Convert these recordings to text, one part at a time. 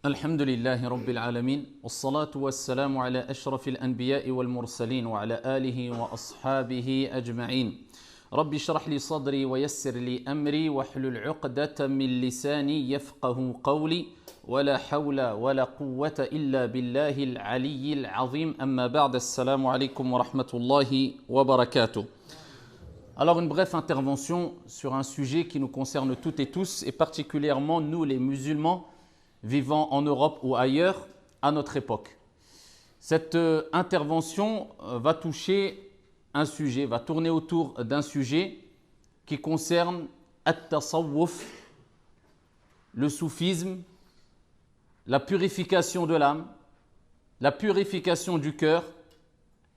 الحمد لله رب العالمين والصلاة والسلام على أشرف الأنبياء والمرسلين وعلى آله وأصحابه أجمعين رب اشرح لي صدري ويسر لي أمري واحلل عقدة من لساني يفقه قولي ولا حول ولا قوة إلا بالله العلي العظيم أما بعد السلام عليكم ورحمة الله وبركاته. Alors une brève intervention sur un sujet qui nous concerne toutes et tous et particulièrement nous les musulmans vivant en Europe ou ailleurs à notre époque. Cette intervention va toucher un sujet, va tourner autour d'un sujet qui concerne at-tasawwuf, le soufisme, la purification de l'âme, la purification du cœur,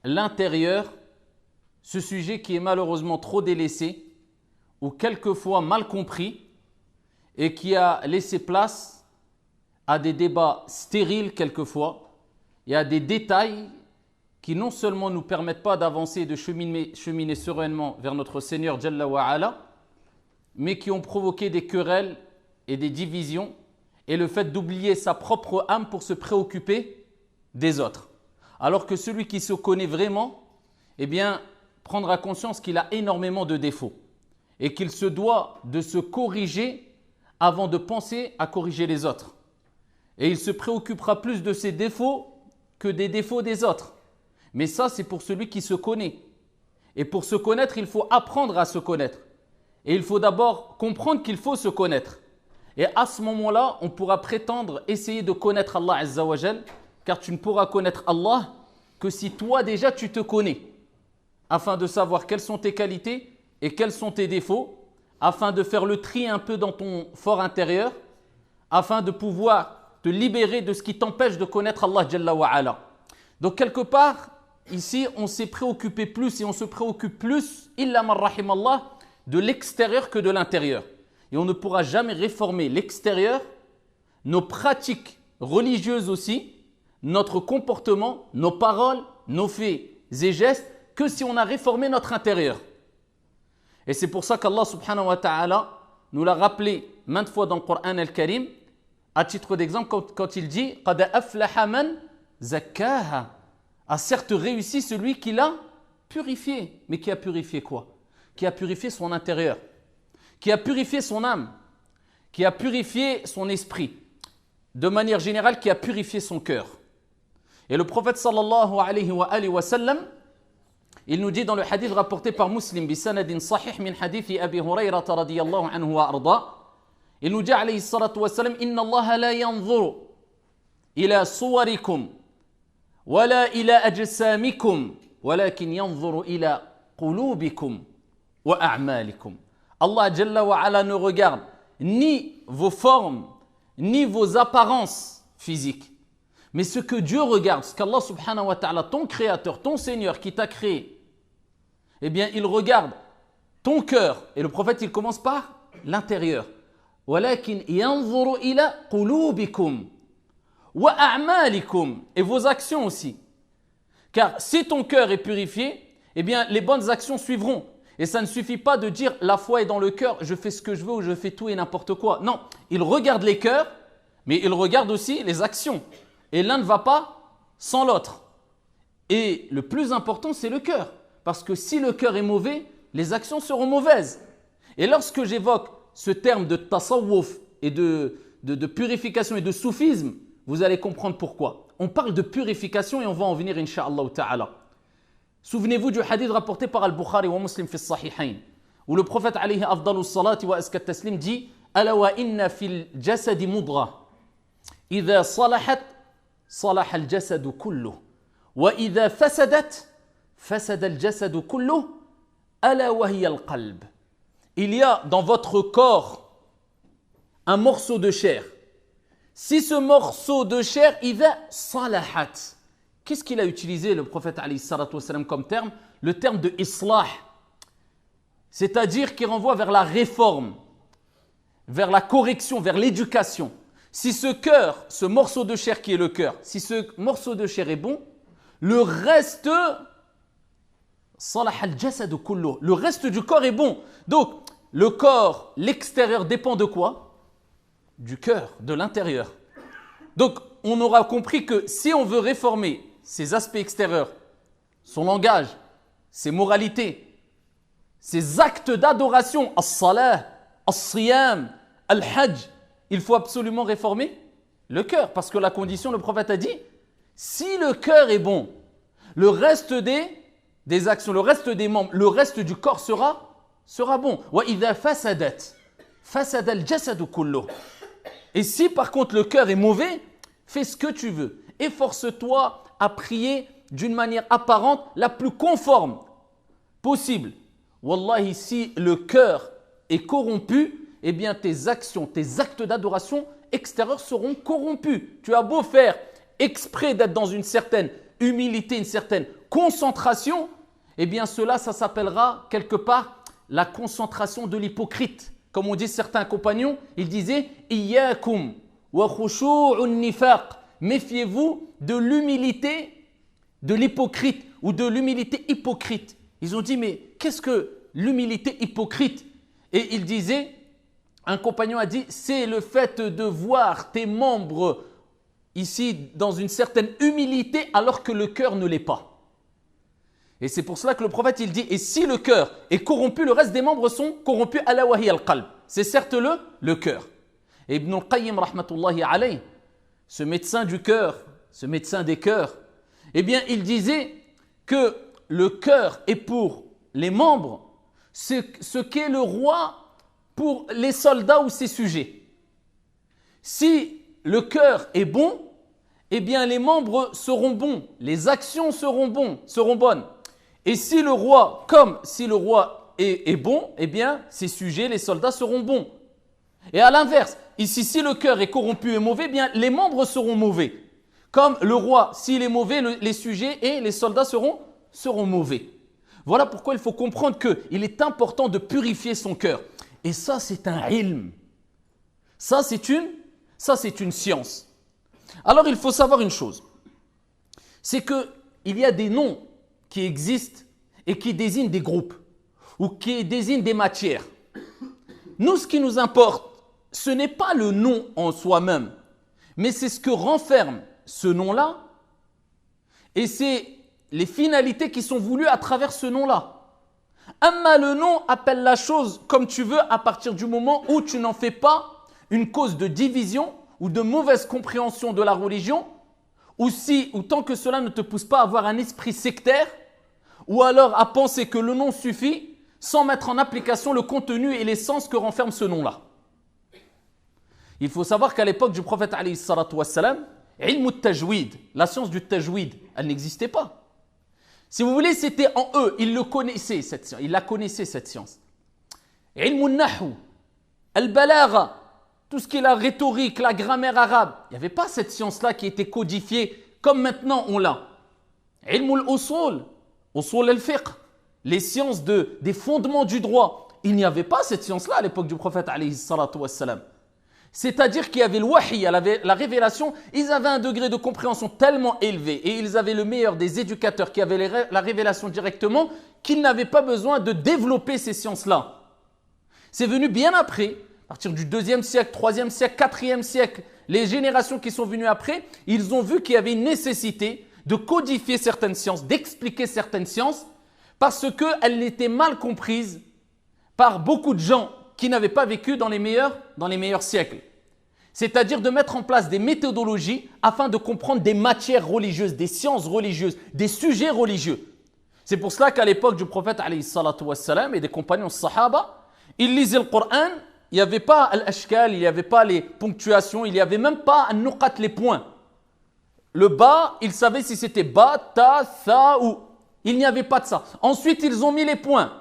l'intérieur, ce sujet qui est malheureusement trop délaissé ou quelquefois mal compris et qui a laissé place à des débats stériles quelquefois et à des détails qui non seulement nous permettent pas d'avancer et de cheminer sereinement vers notre Seigneur Jalla wa Ala, mais qui ont provoqué des querelles et des divisions et le fait d'oublier sa propre âme pour se préoccuper des autres. Alors que celui qui se connaît vraiment, eh bien, prendra conscience qu'il a énormément de défauts et qu'il se doit de se corriger avant de penser à corriger les autres. Et il se préoccupera plus de ses défauts que des défauts des autres. Mais ça, c'est pour celui qui se connaît. Et pour se connaître, il faut apprendre à se connaître. Et il faut d'abord comprendre qu'il faut se connaître. Et à ce moment-là, on pourra prétendre essayer de connaître Allah Azza wa Jal, car tu ne pourras connaître Allah que si toi déjà tu te connais, afin de savoir quelles sont tes qualités et quels sont tes défauts, afin de faire le tri un peu dans ton fort intérieur, afin de pouvoir te libérer de ce qui t'empêche de connaître Allah Jalla wa Ala. Donc quelque part, ici, on s'est préoccupé plus et on se préoccupe plus, illa man rahim Allah, de l'extérieur que de l'intérieur. Et on ne pourra jamais réformer l'extérieur, nos pratiques religieuses aussi, notre comportement, nos paroles, nos faits et gestes, que si on a réformé notre intérieur. Et c'est pour ça qu'Allah subhanahu wa ta'ala nous l'a rappelé maintes fois dans le Coran al-Karim, à titre d'exemple, quand il dit « Qad aflaha man zakkaha » a certes réussi celui qui l'a purifié. Mais qui a purifié quoi? Qui a purifié son intérieur, qui a purifié son âme, qui a purifié son esprit, de manière générale, qui a purifié son cœur. Et le prophète sallallahu alayhi wa sallam, il nous dit dans le hadith rapporté par Muslim, bi sanadin sahih min hadithi Abi Hurayrata radiyallahu anhu wa arda, il nous dit alayhi salatu wa salam, inna Allah la yanzuru ila suwarikum wala ila ajsamikum walakin yanzuru ila qulubikum wa a'malikum. Allah Jalla wa Ala ne regarde ni vos formes ni vos apparences physiques, mais ce que Dieu regarde, ce qu'Allah subhanahu wa ta'ala, ton créateur, ton Seigneur qui t'a créé, eh bien il regarde ton cœur. Et le prophète il commence par l'intérieur. وَلَكِنْ يَنْظُرُ إِلَى قُلُوبِكُمْ وَأَعْمَالِكُمْ, et vos actions aussi. Car si ton cœur est purifié, eh bien les bonnes actions suivront. Et ça ne suffit pas de dire la foi est dans le cœur, je fais ce que je veux ou je fais tout et n'importe quoi. Non, il regarde les cœurs, mais il regarde aussi les actions. Et l'un ne va pas sans l'autre. Et le plus important, c'est le cœur. Parce que si le cœur est mauvais, les actions seront mauvaises. Et lorsque j'évoque ce terme de tasawwuf et de purification et de soufisme, vous allez comprendre pourquoi. On parle de purification et on va en venir, incha'Allah ta'ala. Souvenez-vous du hadith rapporté par Al-Bukhari wa Muslim fi as-Sahihayn, où le prophète alayhi afdalu salati wa azka taslim dit « Ala wa inna fil jasadi mudra, idha salahat, salaha al-jasadu kulluh, wa idha fasadat, fasada al-jasadu kulluh, ala wa hiya al-qalb. » Il y a dans votre corps un morceau de chair. Si ce morceau de chair, il va salahat. Qu'est-ce qu'il a utilisé le prophète alayhi salatu wassalam comme terme? Le terme de islah. C'est-à-dire qui renvoie vers la réforme, vers la correction, vers l'éducation. Si ce cœur, ce morceau de chair qui est le cœur, si ce morceau de chair est bon, le reste, salah al-jasad kulluh, le reste du corps est bon. Donc, le corps, l'extérieur dépend de quoi? Du cœur, de l'intérieur. Donc, on aura compris que si on veut réformer ses aspects extérieurs, son langage, ses moralités, ses actes d'adoration, as-salah, as-siyam, al-hajj, il faut absolument réformer le cœur. Parce que la condition, le prophète a dit, si le cœur est bon, le reste des actions, le reste des membres, le reste du corps sera bon. وَإِذَا فَسَدَتْ فَسَدَ الْجَسَدُ كُلُّهُ. Et si par contre le cœur est mauvais, fais ce que tu veux. Efforce-toi à prier d'une manière apparente la plus conforme possible. Wallahi, si le cœur est corrompu, eh bien tes actions, tes actes d'adoration extérieurs seront corrompus. Tu as beau faire exprès d'être dans une certaine humilité, une certaine concentration, eh bien cela, ça s'appellera quelque part la concentration de l'hypocrite. Comme on dit certains compagnons, ils disaient « Iyyakum wa khushu'un nifaq » méfiez-vous de l'humilité de l'hypocrite ou de l'humilité hypocrite. Ils ont dit, mais qu'est-ce que l'humilité hypocrite? Et il disait, un compagnon a dit, c'est le fait de voir tes membres ici dans une certaine humilité alors que le cœur ne l'est pas. Et c'est pour cela que le prophète il dit, et si le cœur est corrompu, le reste des membres sont corrompus, ala wahi al-qalb. C'est certes le cœur. Et Ibn al-Qayyim, rahmatullahi alayhi, ce médecin du cœur, ce médecin des cœurs, eh bien, il disait que le cœur est pour les membres ce qu'est le roi pour les soldats ou ses sujets. Si le cœur est bon, eh bien, les membres seront bons, les actions seront bonnes. Et si le roi, comme si le roi est bon, eh bien, ses sujets, les soldats seront bons. Et à l'inverse, ici, si le cœur est corrompu et mauvais, eh bien, les membres seront mauvais. Comme le roi, s'il est mauvais, les sujets et les soldats seront mauvais. Voilà pourquoi il faut comprendre qu'il est important de purifier son cœur. Et ça, c'est un ilm. Ça, c'est une science. Alors, il faut savoir une chose. C'est qu'il y a des noms qui existent et qui désignent des groupes ou qui désignent des matières. Nous, ce qui nous importe, ce n'est pas le nom en soi-même, mais c'est ce que renferme ce nom-là et c'est les finalités qui sont voulues à travers ce nom-là. Amma le nom, appelle la chose comme tu veux à partir du moment où tu n'en fais pas une cause de division ou de mauvaise compréhension de la religion, ou tant que cela ne te pousse pas à avoir un esprit sectaire, ou alors à penser que le nom suffit sans mettre en application le contenu et l'essence que renferme ce nom-là. Il faut savoir qu'à l'époque du prophète alayhi salatu wassalam, ilm al-tajwid, la science du tajwid, elle n'existait pas. Si vous voulez, c'était en eux, ils la connaissaient cette science. Ilm al-nahu, al-balagha, tout ce qui est la rhétorique, la grammaire arabe, il n'y avait pas cette science-là qui était codifiée comme maintenant on l'a. Ilm al-usul, usul al-fiqh, les sciences des fondements du droit, il n'y avait pas cette science-là à l'époque du prophète alayhi salatu wassalam. C'est-à-dire qu'il y avait le wahi, la révélation, ils avaient un degré de compréhension tellement élevé et ils avaient le meilleur des éducateurs qui avaient la révélation directement qu'ils n'avaient pas besoin de développer ces sciences-là. C'est venu bien après, à partir du 2e siècle, 3e siècle, 4e siècle, les générations qui sont venues après, ils ont vu qu'il y avait une nécessité de codifier certaines sciences, d'expliquer certaines sciences parce qu'elles étaient mal comprises par beaucoup de gens qui n'avaient pas vécu dans les meilleurs siècles. C'est-à-dire de mettre en place des méthodologies afin de comprendre des matières religieuses, des sciences religieuses, des sujets religieux. C'est pour cela qu'à l'époque du prophète alayhi salatu wassalam et des compagnons sahaba, ils lisaient le Coran, il n'y avait pas al-ashkal, il n'y avait pas les ponctuations, il n'y avait même pas an-nuqat, les points. Le ba, ils savaient si c'était ba, ta, tha ou. Il n'y avait pas de ça. Ensuite, ils ont mis les points.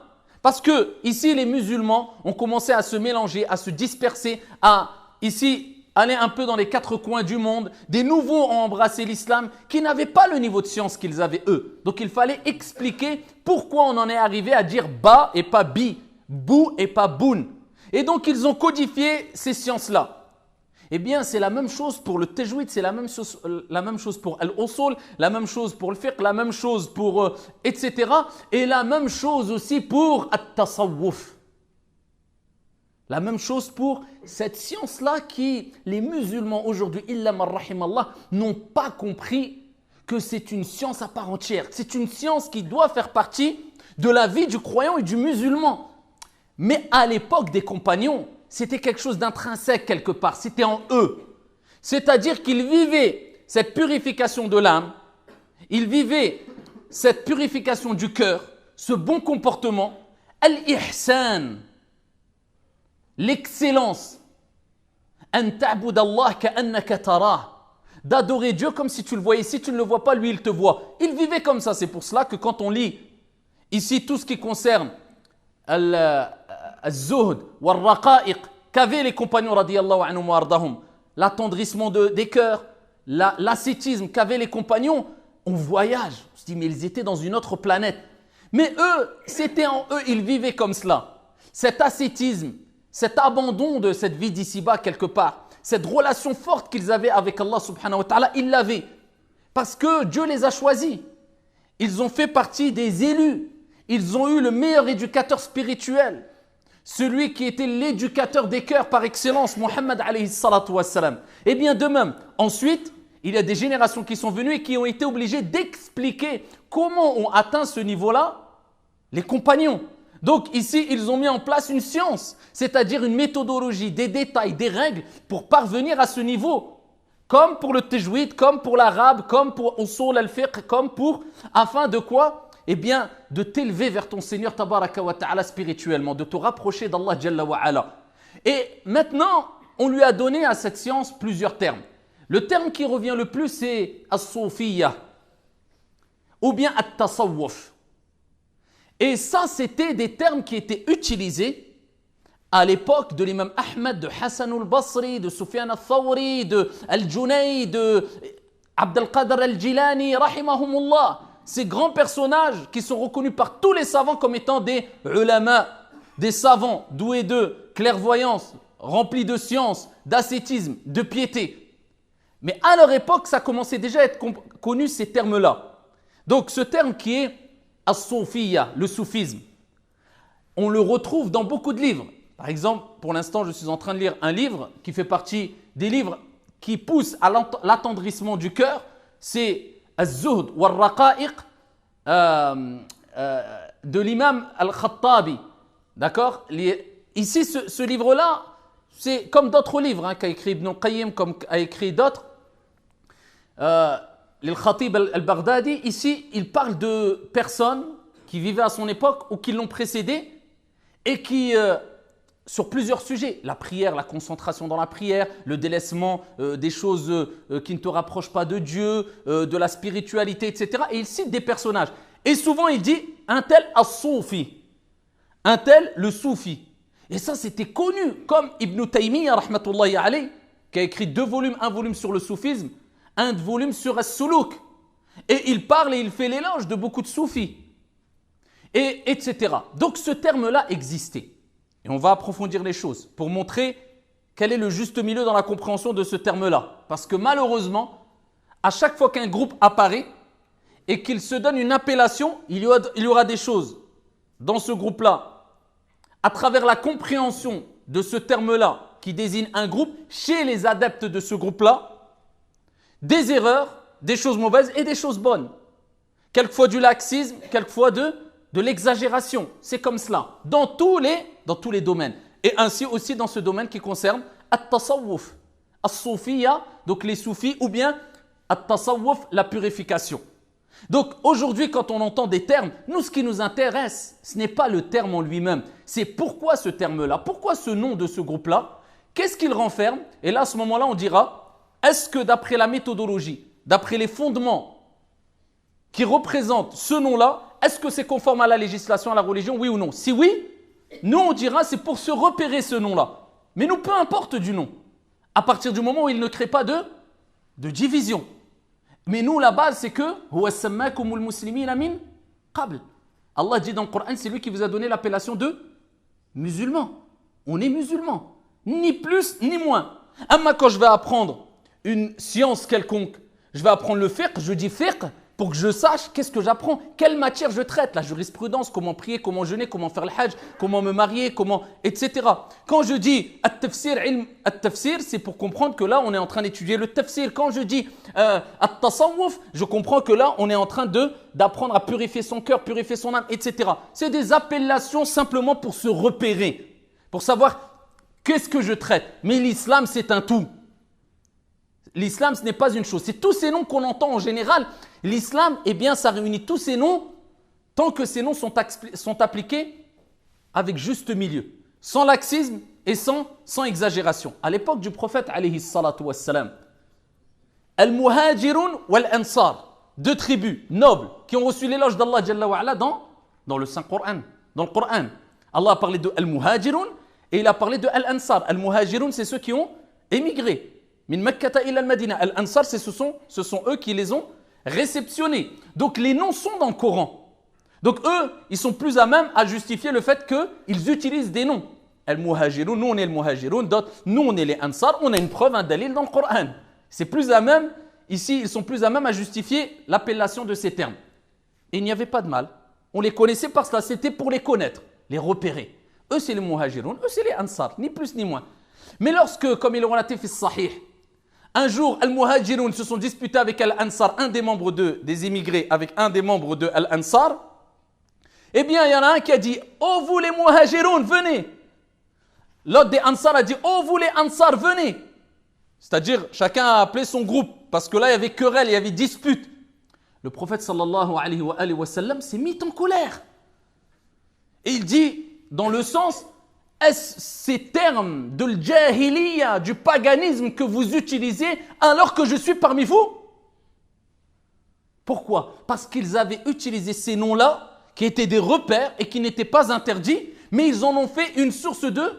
Parce que ici, les musulmans ont commencé à se mélanger, à se disperser, à ici aller un peu dans les 4 coins du monde. Des nouveaux ont embrassé l'islam qui n'avaient pas le niveau de science qu'ils avaient eux. Donc il fallait expliquer pourquoi on en est arrivé à dire ba et pas bi, bou et pas boun. Et donc ils ont codifié ces sciences-là. Eh bien, c'est la même chose pour le tajwid, c'est la même chose pour al-usul, la même chose pour le fiqh, la même chose pour etc. Et la même chose aussi pour at-tasawwuf. La même chose pour cette science-là qui, les musulmans aujourd'hui, illa man rahimallah, n'ont pas compris que c'est une science à part entière. C'est une science qui doit faire partie de la vie du croyant et du musulman. Mais à l'époque des compagnons, c'était quelque chose d'intrinsèque quelque part, c'était en eux. C'est-à-dire qu'ils vivaient cette purification de l'âme, ils vivaient cette purification du cœur, ce bon comportement, al-ihsan, l'excellence, an ta'bud Allah ka'annaka tarah, d'adorer Dieu comme si tu le voyais. Si tu ne le vois pas, lui il te voit. Ils vivaient comme ça. C'est pour cela que quand on lit ici tout ce qui concerne al-zuhd wal-raqa'iq qu'avaient les compagnons radiyallahu anhum wa ardahum, l'attendrissement des cœurs, l'ascétisme qu'avaient les compagnons, on voyage. On se dit mais ils étaient dans une autre planète. Mais eux, c'était en eux, ils vivaient comme cela. Cet ascétisme, cet abandon de cette vie d'ici-bas quelque part, cette relation forte qu'ils avaient avec Allah subhanahu wa ta'ala, ils l'avaient. Parce que Dieu les a choisis. Ils ont fait partie des élus. Ils ont eu le meilleur éducateur spirituel. Celui qui était l'éducateur des cœurs par excellence, Muhammad alayhi salatu wassalam. Et bien de même, ensuite, il y a des générations qui sont venues et qui ont été obligées d'expliquer comment ont atteint ce niveau-là les compagnons. Donc ici, ils ont mis en place une science, c'est-à-dire une méthodologie, des détails, des règles pour parvenir à ce niveau. Comme pour le tajwid, comme pour l'arabe, comme pour usul al-fiqh, comme pour, afin de quoi? Eh bien, de t'élever vers ton Seigneur tabaraka wa ta'ala spirituellement, de te rapprocher d'Allah jalla wa ala. Et maintenant, on lui a donné à cette science plusieurs termes. Le terme qui revient le plus, c'est as-soufiyya ou bien at-tasawwuf. Et ça, c'était des termes qui étaient utilisés à l'époque de l'imam Ahmed, de Hassan al-Basri, de Sufyan al-Thawri, de Al-Junayd, de Abd al-Qadir al-Jilani, rahimahumullah. Ces grands personnages qui sont reconnus par tous les savants comme étant des ulama, des savants doués de clairvoyance, remplis de science, d'ascétisme, de piété. Mais à leur époque, ça commençait déjà à être connu ces termes-là. Donc ce terme qui est as-soufiyya, le soufisme, on le retrouve dans beaucoup de livres. Par exemple, pour l'instant, je suis en train de lire un livre qui fait partie des livres qui poussent à l'attendrissement du cœur. C'est Az-Zuhd wal-Raqa'iq de l'imam Al-Khattabi. D'accord? Ici, ce livre-là, c'est comme d'autres livres qu'a écrit Ibn al-Qayyim, comme a écrit d'autres. Al-Khatib al-Baghdadi, ici, il parle de personnes qui vivaient à son époque ou qui l'ont précédé et qui, sur plusieurs sujets, la prière, la concentration dans la prière, le délaissement des choses qui ne te rapprochent pas de Dieu, de la spiritualité, etc. Et il cite des personnages. Et souvent, il dit un tel as-soufi, un tel le soufi. Et ça, c'était connu, comme Ibn Taymiyyah, rahmatullahi alayh, qui a écrit 2 volumes, un volume sur le soufisme, un volume sur As-Suluk. Et il parle et il fait l'éloge de beaucoup de soufis. Et etc. Donc ce terme-là existait. Et on va approfondir les choses pour montrer quel est le juste milieu dans la compréhension de ce terme-là. Parce que malheureusement, à chaque fois qu'un groupe apparaît et qu'il se donne une appellation, il y aura des choses dans ce groupe-là, à travers la compréhension de ce terme-là qui désigne un groupe, chez les adeptes de ce groupe-là, des erreurs, des choses mauvaises et des choses bonnes. Quelquefois du laxisme, quelquefois de l'exagération. C'est comme cela, dans tous les domaines. Et ainsi aussi dans ce domaine qui concerne at-tasawwuf, as-soufiyya, donc les soufis, ou bien at-tasawwuf, la purification. Donc aujourd'hui, quand on entend des termes, nous, ce qui nous intéresse, ce n'est pas le terme en lui-même. C'est pourquoi ce terme-là, pourquoi ce nom de ce groupe-là, qu'est-ce qu'il renferme? Et là, à ce moment-là, on dira, est-ce que d'après la méthodologie, d'après les fondements qui représentent ce nom-là, est-ce que c'est conforme à la législation, à la religion, oui ou non? Si oui, nous on dira c'est pour se repérer ce nom-là. Mais nous, peu importe du nom, à partir du moment où il ne crée pas de division. Mais nous, la base, c'est que Allah dit dans le Coran, c'est lui qui vous a donné l'appellation de musulman. On est musulman, ni plus ni moins. Amma quand je vais apprendre une science quelconque, je vais apprendre le fiqh, je dis fiqh, pour que je sache qu'est-ce que j'apprends, quelle matière je traite, la jurisprudence, comment prier, comment jeûner, comment faire le hajj, comment me marier, etc. Quand je dis at-tafsir, c'est pour comprendre que là, on est en train d'étudier le tafsir. Quand je dis at-tasawwuf, je comprends que là, on est en train d'apprendre à purifier son cœur, purifier son âme, etc. C'est des appellations simplement pour se repérer, pour savoir qu'est-ce que je traite. Mais l'islam, c'est un tout. L'islam, ce n'est pas une chose. C'est tous ces noms qu'on entend en général. L'islam, eh bien, ça réunit tous ces noms tant que ces noms sont appliqués avec juste milieu, sans laxisme et sans exagération. À l'époque du prophète, alayhi salatu wassalam, Al-Muhajirun wal-Ansar, deux tribus nobles qui ont reçu l'éloge d'Allah Jalla wa Ala dans le Saint-Coran, dans le Coran. Allah a parlé de Al-Muhajirun et il a parlé de Al-Ansar. Al-Muhajirun, c'est ceux qui ont émigré. Min Makkata ila al-Madina. Al-Ansar, ce sont eux qui les ont réceptionnés. Donc les noms sont dans le Coran. Donc eux, ils sont plus à même à justifier le fait qu'ils utilisent des noms. Al-Muhajirun, nous on est le Muhajirun, d'autres, nous on est les Ansar, on a une preuve, un dalil dans le Coran. C'est plus à même, ici, ils sont plus à même à justifier l'appellation de ces termes. Et il n'y avait pas de mal. On les connaissait parce que c'était pour les connaître, les repérer. Eux, c'est les Muhajirun, eux, c'est les Ansar, ni plus ni moins. Mais lorsque, comme il est relaté fi Sahih, un jour, Al-Muhajirun se sont disputés avec Al-Ansar, un des membres des immigrés, avec un des membres de Al-Ansar. Eh bien, il y en a un qui a dit « Oh, vous les Muhajirun, venez !» L'autre des Ansar a dit « Oh, vous les Ansar, venez !» C'est-à-dire, chacun a appelé son groupe, parce que là, il y avait querelle, il y avait dispute. Le prophète sallallahu alayhi wa sallam s'est mis en colère. Et il dit, dans le sens... Est-ce ces termes de l'jahiliya, du paganisme que vous utilisez alors que je suis parmi vous? Pourquoi? Parce qu'ils avaient utilisé ces noms-là qui étaient des repères et qui n'étaient pas interdits, mais ils en ont fait une source de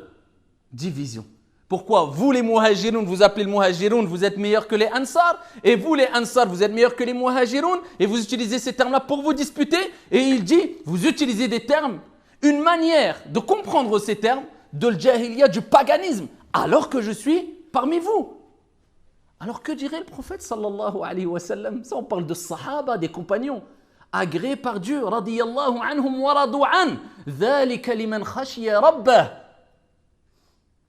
division. Pourquoi? Vous les Muhajirun, vous appelez le Muhajirun, vous êtes meilleurs que les Ansar, et vous les Ansar, vous êtes meilleurs que les Muhajirun, et vous utilisez ces termes-là pour vous disputer, et il dit, vous utilisez des termes, une manière de comprendre ces termes de l'jahiliya, du paganisme, alors que je suis parmi vous. Alors que dirait le prophète sallallahu alayhi wa sallam? Ça, on parle de sahaba, des compagnons, agréés par Dieu, radiyallahu anhum wa radu an, dhalika liman khashiya rabbah.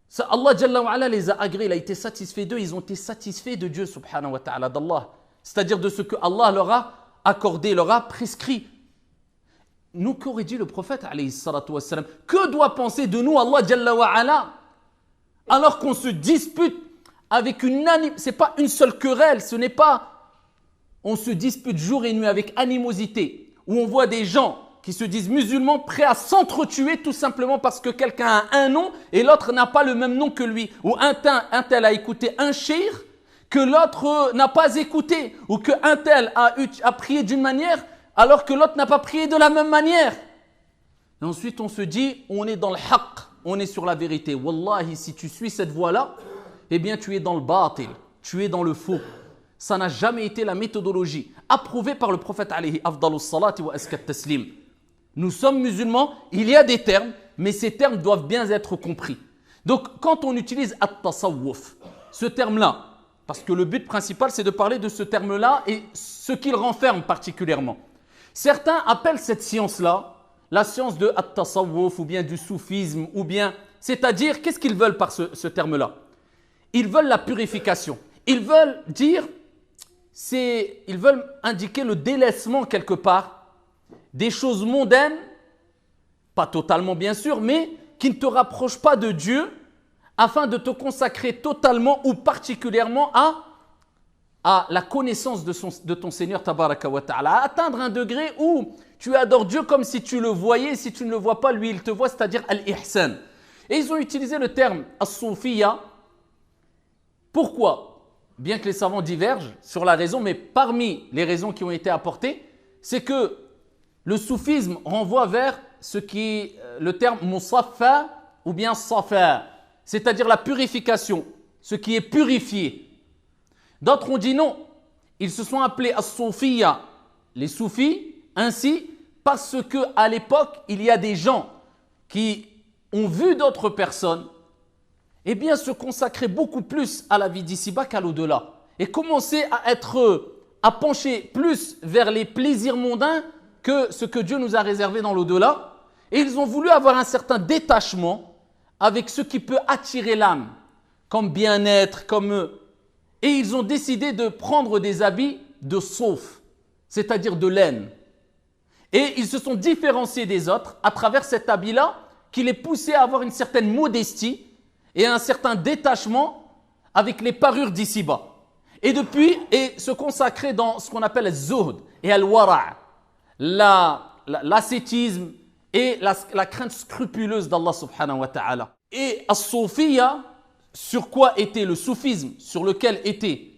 Ça, Allah Jalla wa Ala les a agréés, il a été satisfait d'eux, ils ont été satisfaits de Dieu subhanahu wa ta'ala, d'Allah. C'est-à-dire de ce que Allah leur a accordé, leur a prescrit. Nous, qu'aurait dit le prophète alayhi salatu wassalam? Que doit penser de nous Allah Jalla wa Ala alors qu'on se dispute avec c'est pas une seule querelle, ce n'est pas on se dispute jour et nuit avec animosité, où on voit des gens qui se disent musulmans prêts à s'entretuer tout simplement parce que quelqu'un a un nom et l'autre n'a pas le même nom que lui, ou un tel a écouté un shir que l'autre n'a pas écouté, ou qu'un tel a prié d'une manière alors que l'autre n'a pas prié de la même manière. Et ensuite, on se dit, on est dans le haqq, on est sur la vérité. Wallahi, si tu suis cette voie-là, eh bien, tu es dans le batil, tu es dans le faux. Ça n'a jamais été la méthodologie approuvée par le prophète alayhi afdalus salati wa askat taslim. Nous sommes musulmans, il y a des termes, mais ces termes doivent bien être compris. Donc, quand on utilise at-tasawwuf, ce terme-là, parce que le but principal, c'est de parler de ce terme-là et ce qu'il renferme particulièrement. Certains appellent cette science-là la science de at-tasawwuf ou bien du soufisme ou bien, c'est-à-dire, qu'est-ce qu'ils veulent par ce terme-là? Ils veulent la purification. Ils veulent dire, ils veulent indiquer le délaissement quelque part des choses mondaines, pas totalement bien sûr, mais qui ne te rapprochent pas de Dieu afin de te consacrer totalement ou particulièrement à la connaissance de ton Seigneur tabaraka wa ta'ala, à atteindre un degré où tu adores Dieu comme si tu le voyais, si tu ne le vois pas, lui il te voit, c'est-à-dire al-ihsan. Et ils ont utilisé le terme as-soufiyya. Pourquoi? Bien que les savants divergent sur la raison, mais parmi les raisons qui ont été apportées, c'est que le soufisme renvoie vers ce qui est le terme musaffa ou bien safa, c'est-à-dire la purification, ce qui est purifié. D'autres ont dit non, ils se sont appelés as-soufiyya, les soufis, ainsi parce qu'à l'époque, il y a des gens qui ont vu d'autres personnes eh bien, se consacrer beaucoup plus à la vie d'ici-bas qu'à l'au-delà et commencer à être à pencher plus vers les plaisirs mondains que ce que Dieu nous a réservé dans l'au-delà. Et ils ont voulu avoir un certain détachement avec ce qui peut attirer l'âme, comme bien-être, comme... Et ils ont décidé de prendre des habits de sauf, c'est-à-dire de laine. Et ils se sont différenciés des autres à travers cet habit-là qui les poussait à avoir une certaine modestie et un certain détachement avec les parures d'ici-bas. Et depuis, et se consacrer dans ce qu'on appelle le zuhd et al-wara', l'ascétisme et la crainte scrupuleuse d'Allah subhanahu wa ta'ala. Et as-soufiyya, sur quoi était le soufisme, sur lequel étaient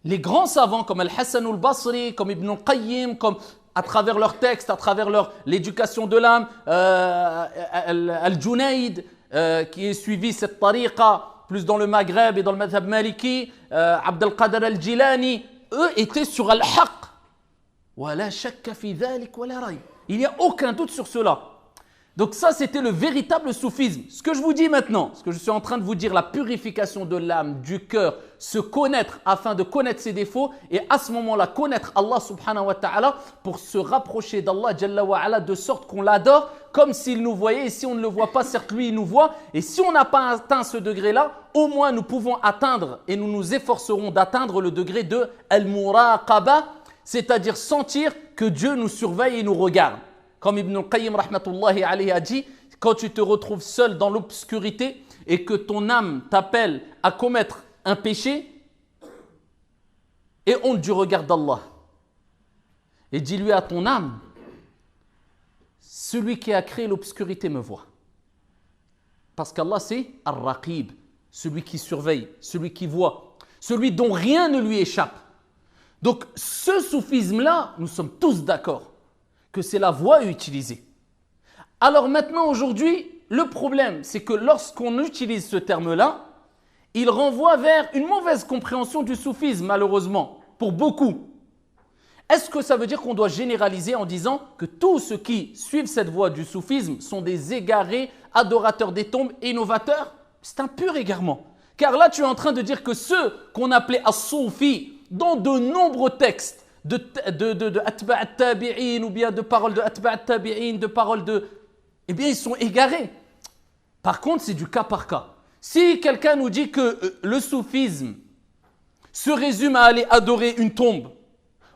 les grands savants comme Al-Hassan al-Basri, comme Ibn al-Qayyim, comme à travers leurs textes, à travers l'éducation de l'âme, Al-Junayd, qui est suivi cette tariqa, plus dans le Maghreb et dans le madhab maliki, Abd al-Qadir al-Jilani, eux étaient sur al-haq. Wala shakka fi dhalik wala ray. Il n'y a aucun doute sur cela. Donc ça, c'était le véritable soufisme. Ce que je vous dis maintenant, ce que je suis en train de vous dire, la purification de l'âme, du cœur, se connaître afin de connaître ses défauts et à ce moment-là, connaître Allah subhanahu wa ta'ala pour se rapprocher d'Allah jalla wa ala de sorte qu'on l'adore comme s'il nous voyait. Et si on ne le voit pas, certes lui il nous voit. Et si on n'a pas atteint ce degré-là, au moins nous pouvons atteindre et nous nous efforcerons d'atteindre le degré de al-muraqaba, c'est-à-dire sentir que Dieu nous surveille et nous regarde. Comme Ibn al-Qayyim rahmatullahi alayhi a dit, quand tu te retrouves seul dans l'obscurité et que ton âme t'appelle à commettre un péché, et honte du regard d'Allah. Et dis-lui à ton âme, celui qui a créé l'obscurité me voit. Parce qu'Allah c'est Ar-Raqib, celui qui surveille, celui qui voit, celui dont rien ne lui échappe. Donc ce soufisme-là, nous sommes tous d'accord que c'est la voie utilisée. Alors maintenant, aujourd'hui, le problème, c'est que lorsqu'on utilise ce terme-là, il renvoie vers une mauvaise compréhension du soufisme, malheureusement, pour beaucoup. Est-ce que ça veut dire qu'on doit généraliser en disant que tous ceux qui suivent cette voie du soufisme sont des égarés, adorateurs des tombes, innovateurs? C'est un pur égarement. Car là, tu es en train de dire que ceux qu'on appelait as-soufi, dans de nombreux textes, de atba' at-tabi'in ou bien de paroles de atba' at-tabi'in, de paroles de... Eh bien, ils sont égarés. Par contre, c'est du cas par cas. Si quelqu'un nous dit que le soufisme se résume à aller adorer une tombe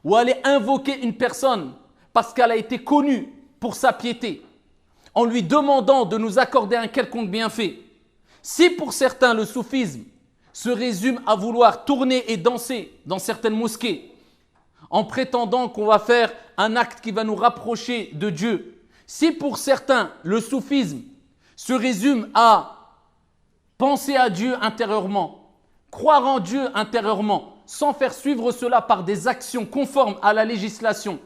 ou à aller invoquer une personne parce qu'elle a été connue pour sa piété, en lui demandant de nous accorder un quelconque bienfait, si pour certains le soufisme se résume à vouloir tourner et danser dans certaines mosquées, en prétendant qu'on va faire un acte qui va nous rapprocher de Dieu. Si pour certains, le soufisme se résume à penser à Dieu intérieurement, croire en Dieu intérieurement, sans faire suivre cela par des actions conformes à la législation,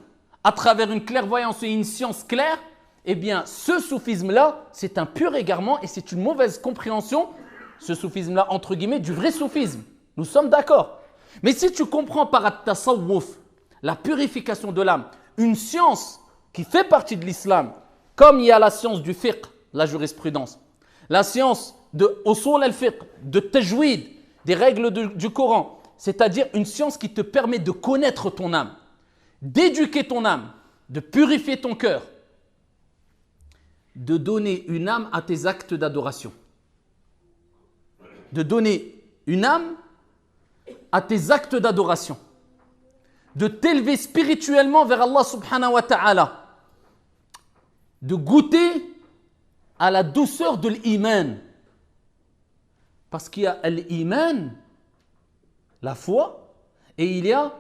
à travers une clairvoyance et une science claire, eh bien, ce soufisme-là, c'est un pur égarement et c'est une mauvaise compréhension, ce soufisme-là, entre guillemets, du vrai soufisme. Nous sommes d'accord. Mais si tu comprends par at-tasawwuf, la purification de l'âme, une science qui fait partie de l'islam, comme il y a la science du fiqh, la jurisprudence, la science de usul al-fiqh, de tajwid, des règles du Coran, c'est-à-dire une science qui te permet de connaître ton âme, d'éduquer ton âme, de purifier ton cœur, de donner une âme à tes actes d'adoration, de donner une âme à tes actes d'adoration, de t'élever spirituellement vers Allah subhanahu wa ta'ala, de goûter à la douceur de l'iman. Parce qu'il y a l'iman, la foi, et il y a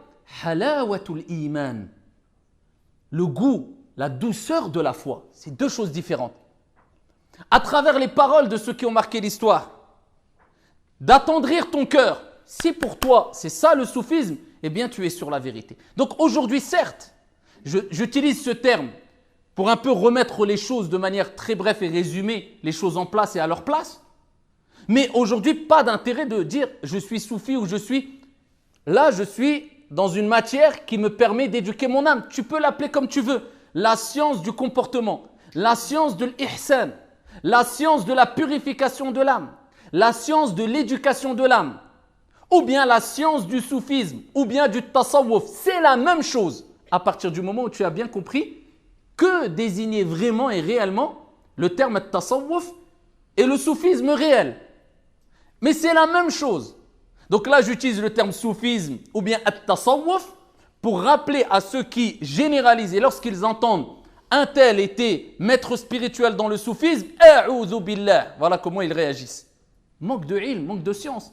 halawatul iman, le goût, la douceur de la foi. C'est deux choses différentes. À travers les paroles de ceux qui ont marqué l'histoire, d'attendrir ton cœur. Si pour toi, c'est ça le soufisme, eh bien tu es sur la vérité. Donc aujourd'hui, certes, j'utilise ce terme pour un peu remettre les choses de manière très brève et résumer les choses en place et à leur place. Mais aujourd'hui, pas d'intérêt de dire je suis soufi ou je suis... Là, je suis dans une matière qui me permet d'éduquer mon âme. Tu peux l'appeler comme tu veux. La science du comportement, la science de l'ihsan, la science de la purification de l'âme, la science de l'éducation de l'âme. ou bien la science du soufisme, ou bien du tasawwuf, c'est la même chose. À partir du moment où tu as bien compris que désigner vraiment et réellement le terme tasawwuf et le soufisme réel. Mais c'est la même chose. Donc là, j'utilise le terme soufisme ou bien tasawwuf pour rappeler à ceux qui généralisent et lorsqu'ils entendent un tel était maître spirituel dans le soufisme, a'oudhu billah. Voilà comment ils réagissent. Manque de ilm, manque de science.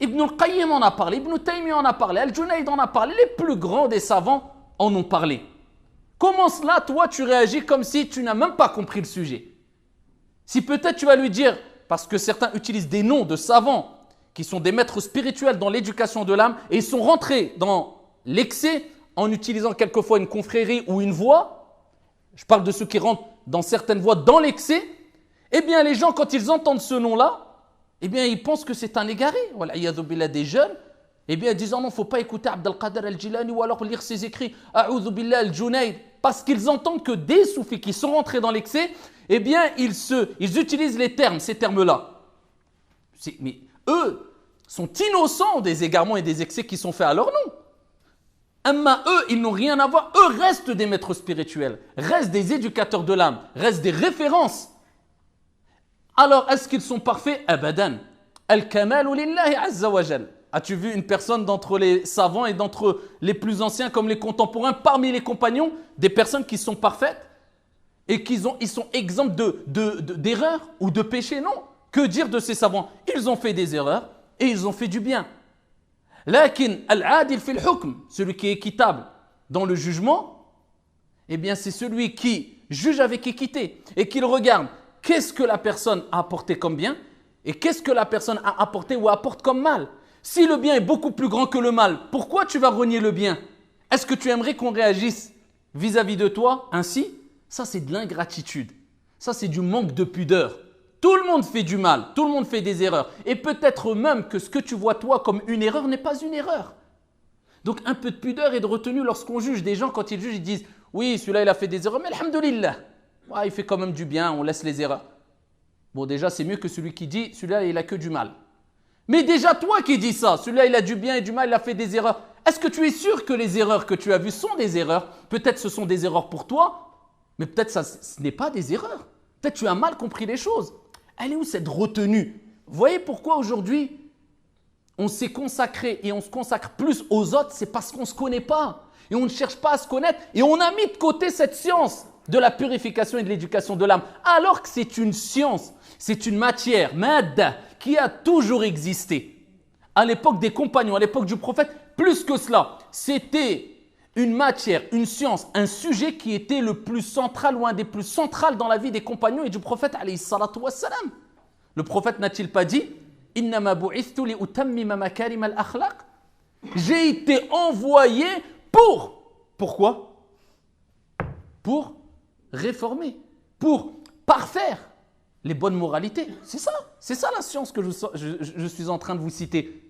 Ibn al-Qayyim en a parlé, Ibn Taymiyyah en a parlé, Al-Junayd en a parlé, les plus grands des savants en ont parlé. Comment cela, toi, tu réagis comme si tu n'as même pas compris le sujet? Si peut-être tu vas lui dire, parce que certains utilisent des noms de savants qui sont des maîtres spirituels dans l'éducation de l'âme et ils sont rentrés dans l'excès en utilisant quelquefois une confrérie ou une voie, je parle de ceux qui rentrent dans certaines voies dans l'excès, eh bien les gens quand ils entendent ce nom-là, eh bien ils pensent que c'est un égaré. Voilà, il y a des jeunes, eh bien ils disent non, il ne faut pas écouter Abd al-Qadir al-Jilani ou alors lire ses écrits, A'udhu billah al-Junayd, parce qu'ils entendent que des soufis qui sont rentrés dans l'excès, eh bien ils utilisent les termes, ces termes-là. Mais eux sont innocents des égarements et des excès qui sont faits à leur nom. Amma eux, ils n'ont rien à voir. Eux restent des maîtres spirituels, restent des éducateurs de l'âme, restent des références. Alors, est-ce qu'ils sont parfaits? Abadan. Al-kamalu lillahi azza wa jal. As-tu vu une personne d'entre les savants et d'entre les plus anciens comme les contemporains, parmi les compagnons, des personnes qui sont parfaites et ils sont exempts d'erreurs ou de péchés? Non. Que dire de ces savants? Ils ont fait des erreurs et ils ont fait du bien. Lakin al-adil fil hukm, celui qui est équitable dans le jugement, eh bien c'est celui qui juge avec équité et qui regarde qu'est-ce que la personne a apporté comme bien et qu'est-ce que la personne a apporté ou apporte comme mal. Si le bien est beaucoup plus grand que le mal, pourquoi tu vas renier le bien? Est-ce que tu aimerais qu'on réagisse vis-à-vis de toi ainsi? Ça c'est de l'ingratitude, ça c'est du manque de pudeur. Tout le monde fait du mal, tout le monde fait des erreurs. Et peut-être même que ce que tu vois toi comme une erreur n'est pas une erreur. Donc un peu de pudeur et de retenue lorsqu'on juge des gens, quand ils jugent, ils disent « Oui, celui-là il a fait des erreurs, mais alhamdoulilah, ouais, il fait quand même du bien, on laisse les erreurs. » Bon déjà c'est mieux que celui qui dit « Celui-là il a que du mal. » Mais déjà toi qui dis ça, celui-là il a du bien et du mal, il a fait des erreurs. Est-ce que tu es sûr que les erreurs que tu as vues sont des erreurs? Peut-être ce sont des erreurs pour toi, mais peut-être ce n'est pas des erreurs. Peut-être tu as mal compris les choses. Elle est où cette retenue? Vous voyez pourquoi aujourd'hui on s'est consacré et on se consacre plus aux autres? C'est parce qu'on ne se connaît pas et on ne cherche pas à se connaître et on a mis de côté cette science de la purification et de l'éducation de l'âme, alors que c'est une science, c'est une matière, madda, qui a toujours existé. À l'époque des compagnons, à l'époque du prophète, plus que cela, c'était une matière, une science, un sujet qui était le plus central ou un des plus centrales dans la vie des compagnons et du prophète alayhi salatu wassalam. Le prophète n'a-t-il pas dit « Innama bu'ithtu li utammima makarim al-akhlaq » J'ai été envoyé pour. Pourquoi? Pour réformer, pour parfaire les bonnes moralités. C'est ça la science que je suis en train de vous citer.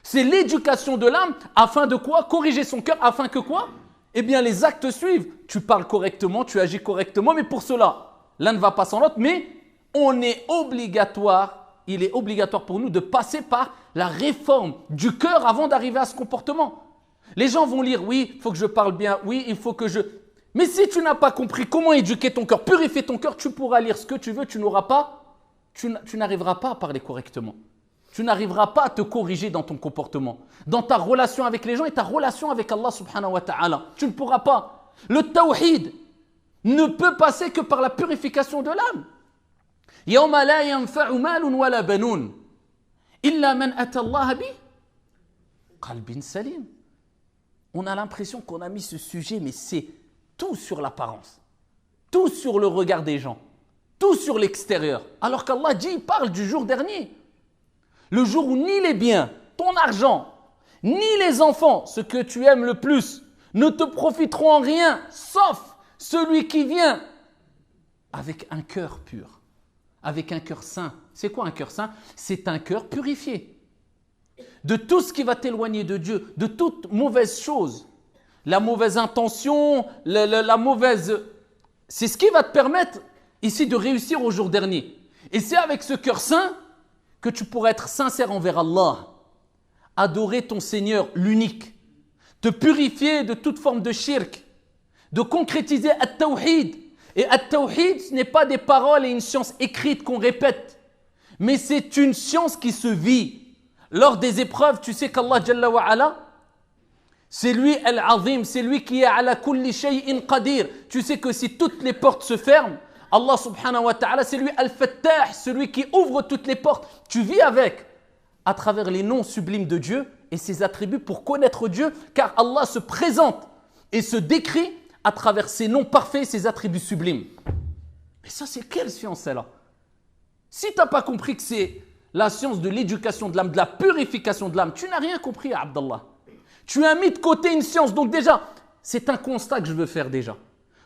C'est l'éducation de l'âme afin de quoi? Corriger son cœur afin que quoi? Eh bien les actes suivent. Tu parles correctement, tu agis correctement, mais pour cela, l'un ne va pas sans l'autre, mais il est obligatoire pour nous de passer par la réforme du cœur avant d'arriver à ce comportement. Les gens vont lire, oui, il faut que je parle bien, oui, il faut que je... Mais si tu n'as pas compris comment éduquer ton cœur, purifier ton cœur, tu pourras lire ce que tu veux, tu n'arriveras pas à parler correctement. Tu n'arriveras pas à te corriger dans ton comportement, dans ta relation avec les gens et ta relation avec Allah subhanahu wa ta'ala. Tu ne pourras pas. Le tawhid ne peut passer que par la purification de l'âme. يَوْمَ لَا يَنْفَعُ مَالٌ وَلَا بَنُونَ إِلَّا مَنْ أَتَى اللَّهَ بِقَلْبٍ سَلِيمٍ. On a l'impression qu'on a mis ce sujet, mais c'est tout sur l'apparence, tout sur le regard des gens, tout sur l'extérieur. Alors qu'Allah dit, il parle du jour dernier. Le jour où ni les biens, ton argent, ni les enfants, ce que tu aimes le plus, ne te profiteront en rien, sauf celui qui vient avec un cœur pur, avec un cœur saint. C'est quoi un cœur saint? C'est un cœur purifié de tout ce qui va t'éloigner de Dieu, de toute mauvaise chose. La mauvaise intention, la mauvaise... C'est ce qui va te permettre ici de réussir au jour dernier. Et c'est avec ce cœur saint que tu pourras être sincère envers Allah, adorer ton Seigneur, l'unique, te purifier de toute forme de shirk, de concrétiser at-tawhid. Et at-tawhid, ce n'est pas des paroles et une science écrite qu'on répète, mais c'est une science qui se vit. Lors des épreuves, tu sais qu'Allah Jalla wa Ala, c'est lui Al-Azim, c'est lui qui est ala kulli shay'in qadir. Tu sais que si toutes les portes se ferment, Allah subhanahu wa ta'ala, c'est lui Al-Fattah, celui qui ouvre toutes les portes. Tu vis avec, à travers les noms sublimes de Dieu et ses attributs pour connaître Dieu, car Allah se présente et se décrit à travers ses noms parfaits et ses attributs sublimes. Mais ça, c'est quelle science, celle-là? Si tu n'as pas compris que c'est la science de l'éducation de l'âme, de la purification de l'âme, tu n'as rien compris, Abdallah. Tu as mis de côté une science. Donc déjà, c'est un constat que je veux faire déjà.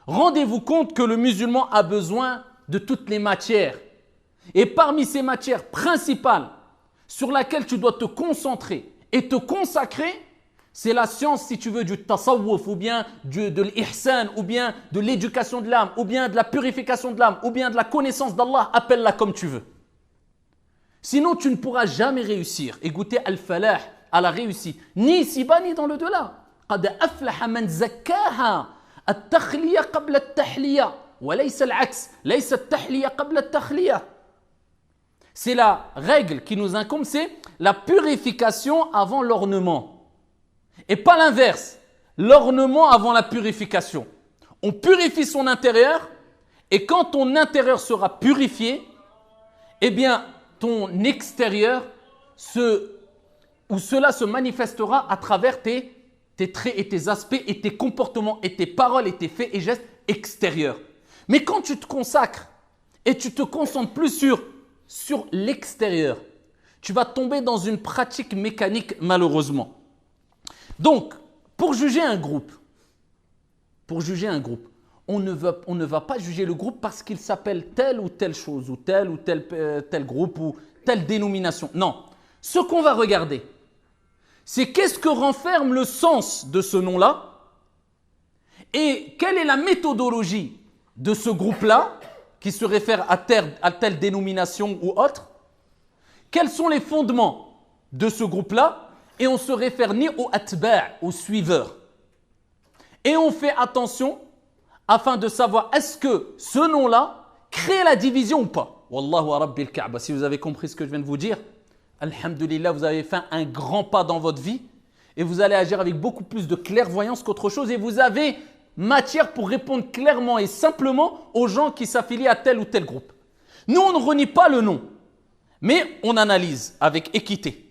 Rendez-vous compte que le musulman a besoin de toutes les matières. Et parmi ces matières principales sur laquelle tu dois te concentrer et te consacrer, c'est la science, si tu veux, du tasawwuf, ou bien de l'ihsan, ou bien de l'éducation de l'âme, ou bien de la purification de l'âme, ou bien de la connaissance d'Allah, appelle-la comme tu veux. Sinon, tu ne pourras jamais réussir et goûter al-falah, à la réussite, ni ici-bas, ni dans le delà. قَدْ أَفْلَحَ مَنْ زَكَّاهَا التَّخْلِيَةَ قَبْلَ التَّحْلِيَةِ وَلَيْسَ الْعَكْسِ لَيْسَ التَّحْلِيَةَ قَبْلَ التَّخْلِيَةِ. C'est la règle qui nous incombe, c'est la purification avant l'ornement. Et pas l'inverse, l'ornement avant la purification. On purifie son intérieur et quand ton intérieur sera purifié, eh bien ton extérieur cela se manifestera à travers tes traits et tes aspects et tes comportements et tes paroles et tes faits et gestes extérieurs. Mais quand tu te consacres et tu te concentres plus sur l'extérieur, tu vas tomber dans une pratique mécanique malheureusement. Donc, pour juger un groupe, on ne va pas juger le groupe parce qu'il s'appelle telle ou telle chose, ou tel groupe, ou telle dénomination. Non, ce qu'on va regarder, c'est qu'est-ce que renferme le sens de ce nom-là et quelle est la méthodologie de ce groupe-là qui se réfère à telle dénomination ou autre. Quels sont les fondements de ce groupe-là? Et on se réfère ni aux atba', aux suiveurs. Et on fait attention afin de savoir est-ce que ce nom-là crée la division ou pas. Wallahu rabbil Ka'ba. Si vous avez compris ce que je viens de vous dire, alhamdulillah, vous avez fait un grand pas dans votre vie et vous allez agir avec beaucoup plus de clairvoyance qu'autre chose et vous avez matière pour répondre clairement et simplement aux gens qui s'affilient à tel ou tel groupe. Nous, on ne renie pas le nom, mais on analyse avec équité.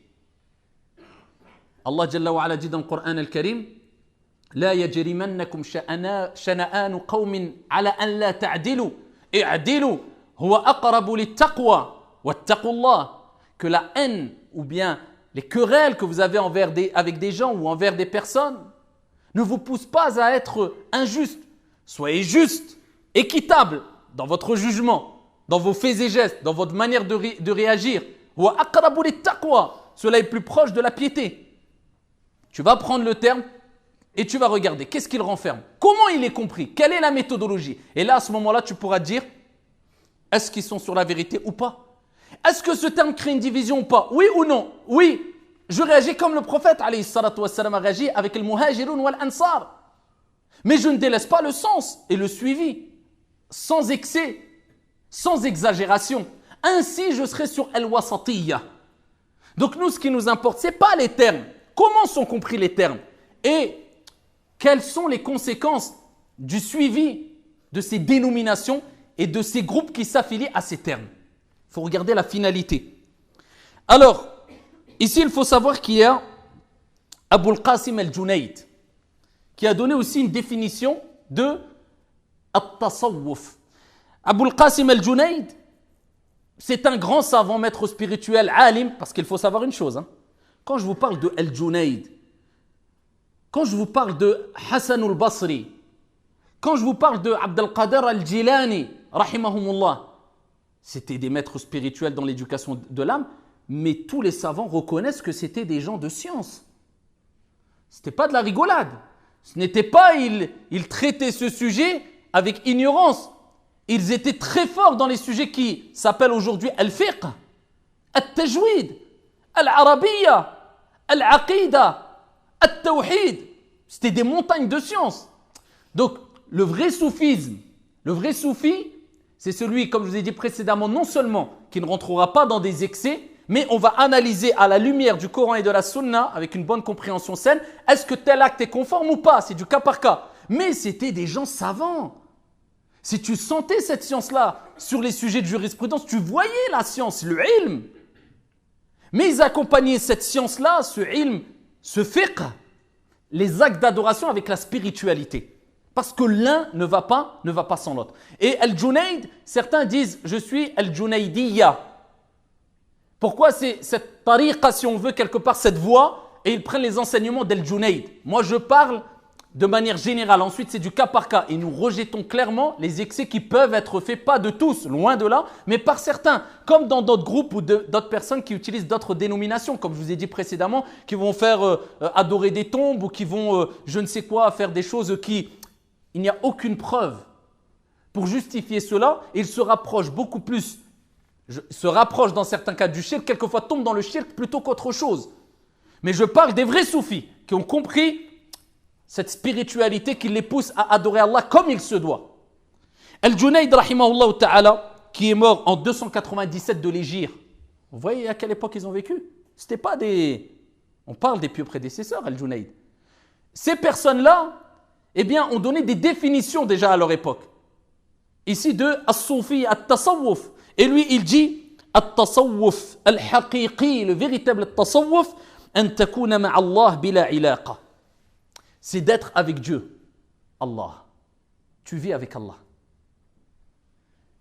Allah Jalla wa Ala dit dans le Coran al-Karim لا يجرمنكم شنآن قوم على أن لا تعدلوا اعدلوا هو أقرب للتقوى واتقوا الله. Que la haine ou bien les querelles que vous avez avec des gens ou envers des personnes ne vous poussent pas à être injuste. Soyez juste, équitable dans votre jugement, dans vos faits et gestes, dans votre manière de réagir. هو أقرب للتقوى. Cela est plus proche de la piété. Tu vas prendre le terme et tu vas regarder qu'est-ce qu'il renferme, comment il est compris, quelle est la méthodologie. Et là, à ce moment-là, tu pourras dire est-ce qu'ils sont sur la vérité ou pas? Est-ce que ce terme crée une division ou pas? Oui ou non? Oui, je réagis comme le prophète alayhi salatu wassalam a réagi avec le muhajirun wal ansar. Mais je ne délaisse pas le sens et le suivi, sans excès, sans exagération. Ainsi, je serai sur al-wasatiyya. Donc nous, ce qui nous importe, ce n'est pas les termes. Comment sont compris les termes? Et quelles sont les conséquences du suivi de ces dénominations et de ces groupes qui s'affilient à ces termes? Il faut regarder la finalité. Alors, ici, il faut savoir qu'il y a Abul Qasim al-Junayd qui a donné aussi une définition de at-tasawwuf. Abul Qasim al-Junayd, c'est un grand savant, maître spirituel, alim, parce qu'il faut savoir une chose. Quand je vous parle de al-Junayd, quand je vous parle de Hassan al-Basri, quand je vous parle de Abd al-Qadir al-Jilani, rahimahumullah, c'était des maîtres spirituels dans l'éducation de l'âme, mais tous les savants reconnaissent que c'était des gens de science. Ce n'était pas de la rigolade. Ce n'était pas, ils traitaient ce sujet avec ignorance. Ils étaient très forts dans les sujets qui s'appellent aujourd'hui al-fiqh, al-tajwid, al-arabiyya, al-aqida, al-tawhid. C'était des montagnes de sciences. Donc, le vrai soufisme, le vrai soufi, c'est celui, comme je vous ai dit précédemment, non seulement qui ne rentrera pas dans des excès, mais on va analyser à la lumière du Coran et de la Sunna, avec une bonne compréhension saine, est-ce que tel acte est conforme ou pas? C'est du cas par cas. Mais c'était des gens savants. Si tu sentais cette science-là sur les sujets de jurisprudence, tu voyais la science, le ilm. Mais ils accompagnaient cette science-là, ce ilm, ce fiqh, les actes d'adoration avec la spiritualité. Parce que l'un ne va pas sans l'autre. Et Al-Junayd, certains disent, je suis Al-Junaydiyya. Pourquoi c'est cette tariqa, si on veut, quelque part, cette voie, et ils prennent les enseignements d'Al-Junayd. Moi, je parle de manière générale. Ensuite, c'est du cas par cas. Et nous rejetons clairement les excès qui peuvent être faits, pas de tous, loin de là, mais par certains. Comme dans d'autres groupes ou d'autres personnes qui utilisent d'autres dénominations, comme je vous ai dit précédemment, qui vont faire adorer des tombes ou qui vont, je ne sais quoi, faire des choses qui... Il n'y a aucune preuve pour justifier cela. Ils se rapprochent beaucoup plus, se rapprochent dans certains cas du shirk, quelquefois tombent dans le shirk plutôt qu'autre chose. Mais je parle des vrais soufis qui ont compris cette spiritualité qui les pousse à adorer Allah comme il se doit. Al-Junayd, rahimahullah ta'ala, qui est mort en 297 de l'Hégire. Vous voyez à quelle époque ils ont vécu? C'était pas des... On parle des pieux prédécesseurs, Al-Junayd. Ces personnes-là, eh bien, ont donné des définitions déjà à leur époque. Ici de As-Soufi, At-Tasawwuf. Et lui, il dit At-Tasawwuf, Al-Haqiqi, le véritable Tasawwuf, An takuna ma'Allah bila ilaqa. C'est d'être avec Dieu, Allah. Tu vis avec Allah.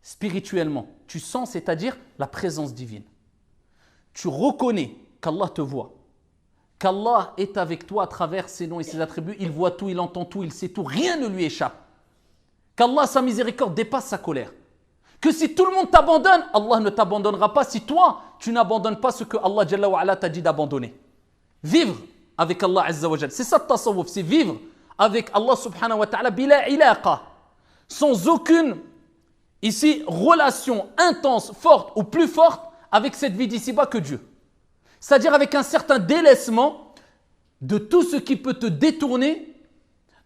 Spirituellement, tu sens, c'est-à-dire la présence divine. Tu reconnais qu'Allah te voit. Qu'Allah est avec toi à travers ses noms et ses attributs, il voit tout, il entend tout, il sait tout, rien ne lui échappe. Qu'Allah, sa miséricorde, dépasse sa colère. Que si tout le monde t'abandonne, Allah ne t'abandonnera pas si toi, tu n'abandonnes pas ce que Allah Jalla wa Ala t'a dit d'abandonner. Vivre avec Allah Azza wa Jal. C'est ça le tasawwuf, c'est vivre avec Allah subhanahu wa ta'ala bila ilaqa. Sans aucune, ici, relation intense, forte ou plus forte avec cette vie d'ici-bas que Dieu. C'est-à-dire avec un certain délaissement de tout ce qui peut te détourner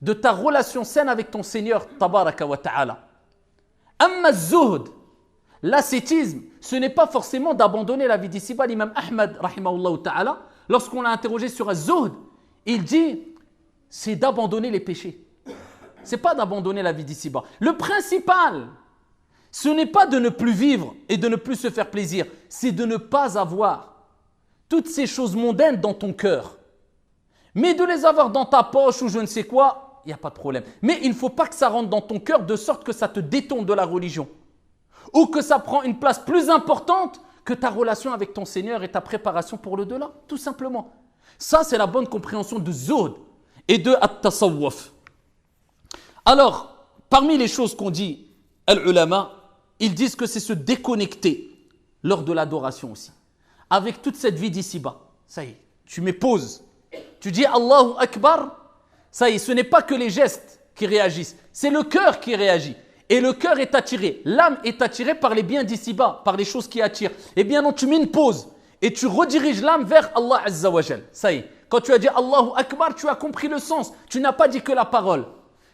de ta relation saine avec ton Seigneur, tabaraka wa ta'ala. Amma zuhd, l'ascétisme, ce n'est pas forcément d'abandonner la vie d'ici-bas. L'imam Ahmad, rahimahullah ta'ala, lorsqu'on l'a interrogé sur az-zuhd, il dit, c'est d'abandonner les péchés. Ce n'est pas d'abandonner la vie d'ici-bas. Le principal, ce n'est pas de ne plus vivre et de ne plus se faire plaisir, c'est de ne pas avoir toutes ces choses mondaines dans ton cœur. Mais de les avoir dans ta poche ou je ne sais quoi, il n'y a pas de problème. Mais il ne faut pas que ça rentre dans ton cœur de sorte que ça te détourne de la religion. Ou que ça prend une place plus importante que ta relation avec ton Seigneur et ta préparation pour le delà, tout simplement. Ça, c'est la bonne compréhension de zuhd et de at-tasawwuf. Alors, parmi les choses qu'on dit, al-ulama, ils disent que c'est se déconnecter lors de l'adoration aussi. Avec toute cette vie d'ici-bas, ça y est, tu mets pause. Tu dis Allahu Akbar, ça y est, ce n'est pas que les gestes qui réagissent, c'est le cœur qui réagit. Et le cœur est attiré, l'âme est attirée par les biens d'ici-bas, par les choses qui attirent. Eh bien non, tu mets une pause et tu rediriges l'âme vers Allah Azza wa Jal. Ça y est, quand tu as dit Allahu Akbar, tu as compris le sens. Tu n'as pas dit que la parole.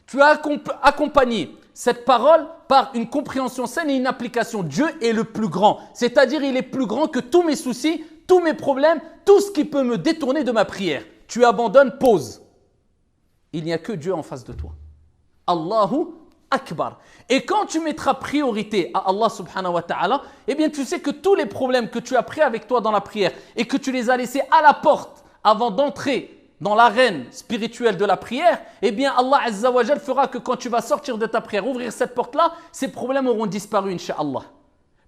Tu as accompagné cette parole par une compréhension saine et une application. Dieu est le plus grand, c'est-à-dire il est plus grand que tous mes soucis, tous mes problèmes, tout ce qui peut me détourner de ma prière. Tu abandonnes, pause. Il n'y a que Dieu en face de toi. Allahu Akbar. Et quand tu mettras priorité à Allah subhanahu wa ta'ala, eh bien tu sais que tous les problèmes que tu as pris avec toi dans la prière et que tu les as laissés à la porte avant d'entrer dans l'arène spirituelle de la prière, eh bien Allah Azza wa Jal fera que quand tu vas sortir de ta prière, ouvrir cette porte-là, ces problèmes auront disparu, incha'Allah.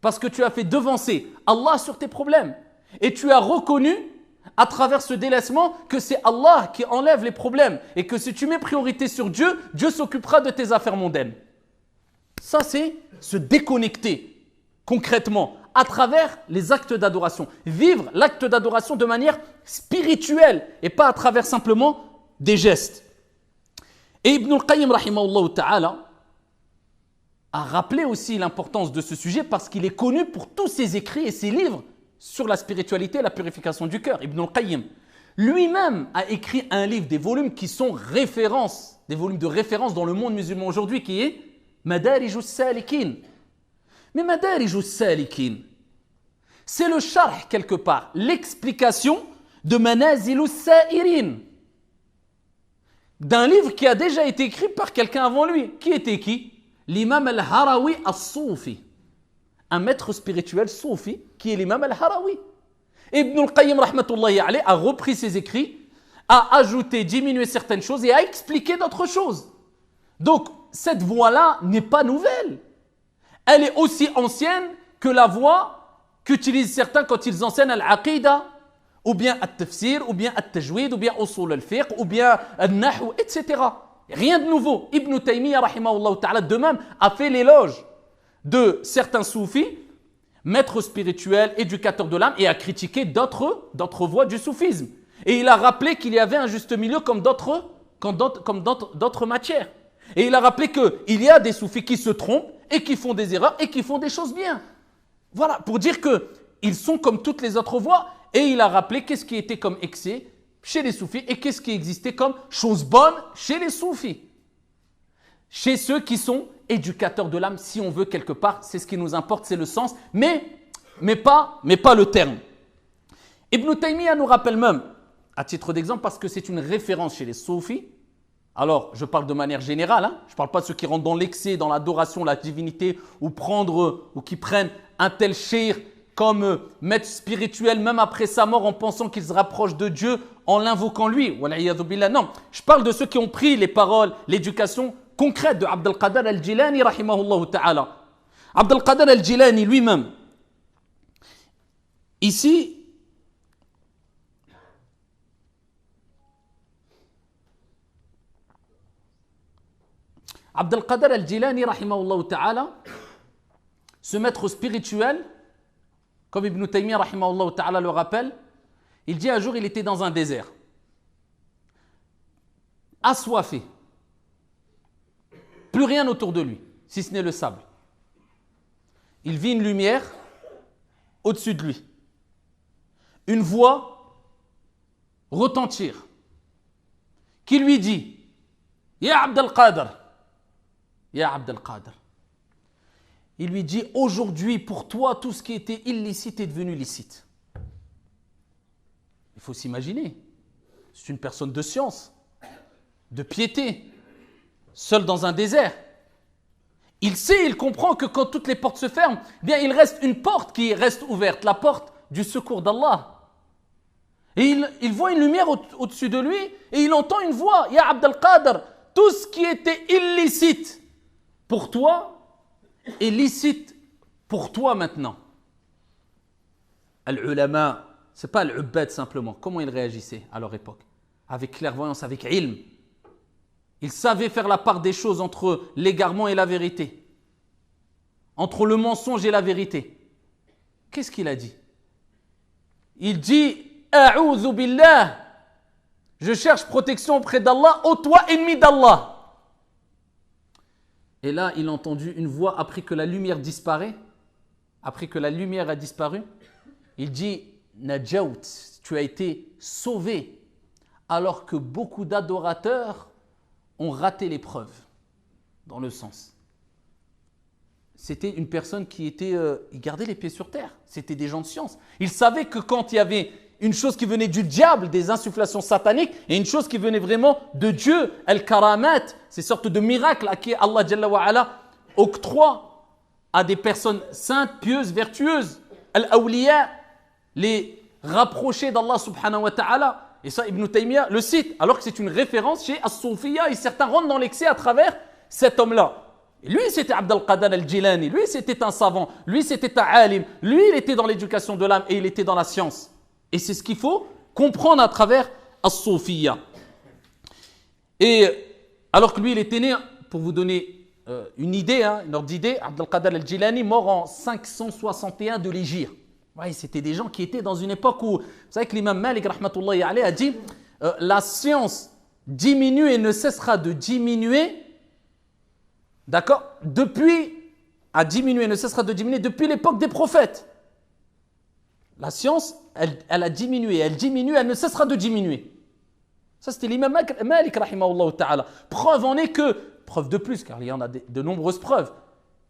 Parce que tu as fait devancer Allah sur tes problèmes. Et tu as reconnu, à travers ce délaissement, que c'est Allah qui enlève les problèmes. Et que si tu mets priorité sur Dieu, Dieu s'occupera de tes affaires mondaines. Ça, c'est se déconnecter concrètement à travers les actes d'adoration. Vivre l'acte d'adoration de manière spirituelle et pas à travers simplement des gestes. Et Ibn al-Qayyim, rahimahullah ta'ala, a rappelé aussi l'importance de ce sujet parce qu'il est connu pour tous ses écrits et ses livres sur la spiritualité et la purification du cœur. Ibn al-Qayyim, lui-même a écrit un livre, des volumes qui sont références, des volumes de référence dans le monde musulman aujourd'hui, qui est Madarij al-Salikin. Mais Madarij al-Salikin, c'est le sharh quelque part, l'explication de Manazil al-Sa'irin, d'un livre qui a déjà été écrit par quelqu'un avant lui. Qui était qui? L'imam al-Harawi al-Soufi, un maître spirituel soufi qui est l'imam al-Harawi. Ibn al-Qayyim rahmatullahi alayhi a repris ses écrits, a ajouté, diminué certaines choses et a expliqué d'autres choses. Donc cette voie-là n'est pas nouvelle. Elle est aussi ancienne que la voie qu'utilisent certains quand ils enseignent al-Aqidah, ou bien al-Tafsir, ou bien al-Tajwid, ou bien Usul al-Fiqh, ou bien al-Nahu, etc. Rien de nouveau. Ibn Taymiyyah, rahimahullah ta'ala, de même, a fait l'éloge de certains soufis, maîtres spirituels, éducateurs de l'âme, et a critiqué d'autres voies du soufisme. Et il a rappelé qu'il y avait un juste milieu comme d'autres matières. Et il a rappelé qu'il y a des soufis qui se trompent, et qui font des erreurs, et qui font des choses bien. Voilà, pour dire qu'ils sont comme toutes les autres voies. Et il a rappelé qu'est-ce qui était comme excès chez les soufis et qu'est-ce qui existait comme chose bonne chez les soufis. Chez ceux qui sont éducateurs de l'âme, si on veut quelque part, c'est ce qui nous importe, c'est le sens, mais pas le terme. Ibn Taymiyyah nous rappelle même, à titre d'exemple, parce que c'est une référence chez les soufis. Alors, je parle de manière générale, hein, je ne parle pas de ceux qui rentrent dans l'excès, dans l'adoration, la divinité, ou qui prennent un tel shir comme maître spirituel, même après sa mort, en pensant qu'ils se rapprochent de Dieu, en l'invoquant lui. Non, je parle de ceux qui ont pris les paroles, l'éducation concrète de Abd al-Qadir al-Jilani, rahimahullah ta'ala. Abd al-Qadir al-Jilani lui-même, ici, Abd al-Qadir al-Jilani, rahimahullah ta'ala, ce maître spirituel, comme Ibn Taymiyyah rahimahullah ta'ala le rappelle, il dit un jour il était dans un désert, assoiffé, plus rien autour de lui, si ce n'est le sable. Il vit une lumière au-dessus de lui, une voix retentir qui lui dit « Ya Abd al-Qadir, Ya Abd al-Qadir ». Il lui dit, aujourd'hui, pour toi, tout ce qui était illicite est devenu licite. Il faut s'imaginer. C'est une personne de science, de piété, seul dans un désert. Il sait, il comprend que quand toutes les portes se ferment, bien il reste une porte qui reste ouverte, la porte du secours d'Allah. Et il voit une lumière au-dessus de lui et il entend une voix, Ya Abd al-Qadir, tout ce qui était illicite pour toi, est licite pour toi maintenant. Al-ulama, ce n'est pas al-ubbad simplement. Comment ils réagissaient à leur époque? Avec clairvoyance, avec ilm. Ils savaient faire la part des choses entre l'égarement et la vérité. Entre le mensonge et la vérité. Qu'est-ce qu'il a dit? Il dit « A'oudhu billah » je cherche protection auprès d'Allah, ô toi ennemi d'Allah. Et là, il a entendu une voix après que la lumière disparaît. Après que la lumière a disparu, il dit « Najaout » tu as été sauvé. Alors que beaucoup d'adorateurs ont raté l'épreuve. Dans le sens. C'était une personne qui il gardait les pieds sur terre. C'était des gens de science. Il savait que quand il y avait une chose qui venait du diable, des insufflations sataniques, et une chose qui venait vraiment de Dieu, al-karamat, ces sortes de miracles à qui Allah Jalla wa Ala octroie à des personnes saintes, pieuses, vertueuses, al-awliya, les rapprochés d'Allah subhanahu wa ta'ala. Et ça, Ibn Taymiyyah le cite, alors que c'est une référence chez As-Soufiyya, et certains rentrent dans l'excès à travers cet homme-là. Et lui, c'était Abd al-Qadir al-Jilani, lui, c'était un savant, lui, c'était un alim, lui, il était dans l'éducation de l'âme et il était dans la science. Et c'est ce qu'il faut comprendre à travers As-Soufiyya. Et alors que lui, il était né, pour vous donner une idée, une ordre d'idée, Abd al-Qadir al-Jilani, mort en 561 de l'Hégire. Ouais, c'était des gens qui étaient dans une époque où, vous savez que l'imam Malik rahmatullahi alayhi a dit la science diminue et ne cessera de diminuer, d'accord, ne cessera de diminuer depuis l'époque des prophètes. La science, elle a diminué, elle diminue, elle ne cessera de diminuer. Ça, c'était l'imam Malik, rahimahullah ta'ala. Preuve en est que, preuve de plus, car il y en a de nombreuses preuves,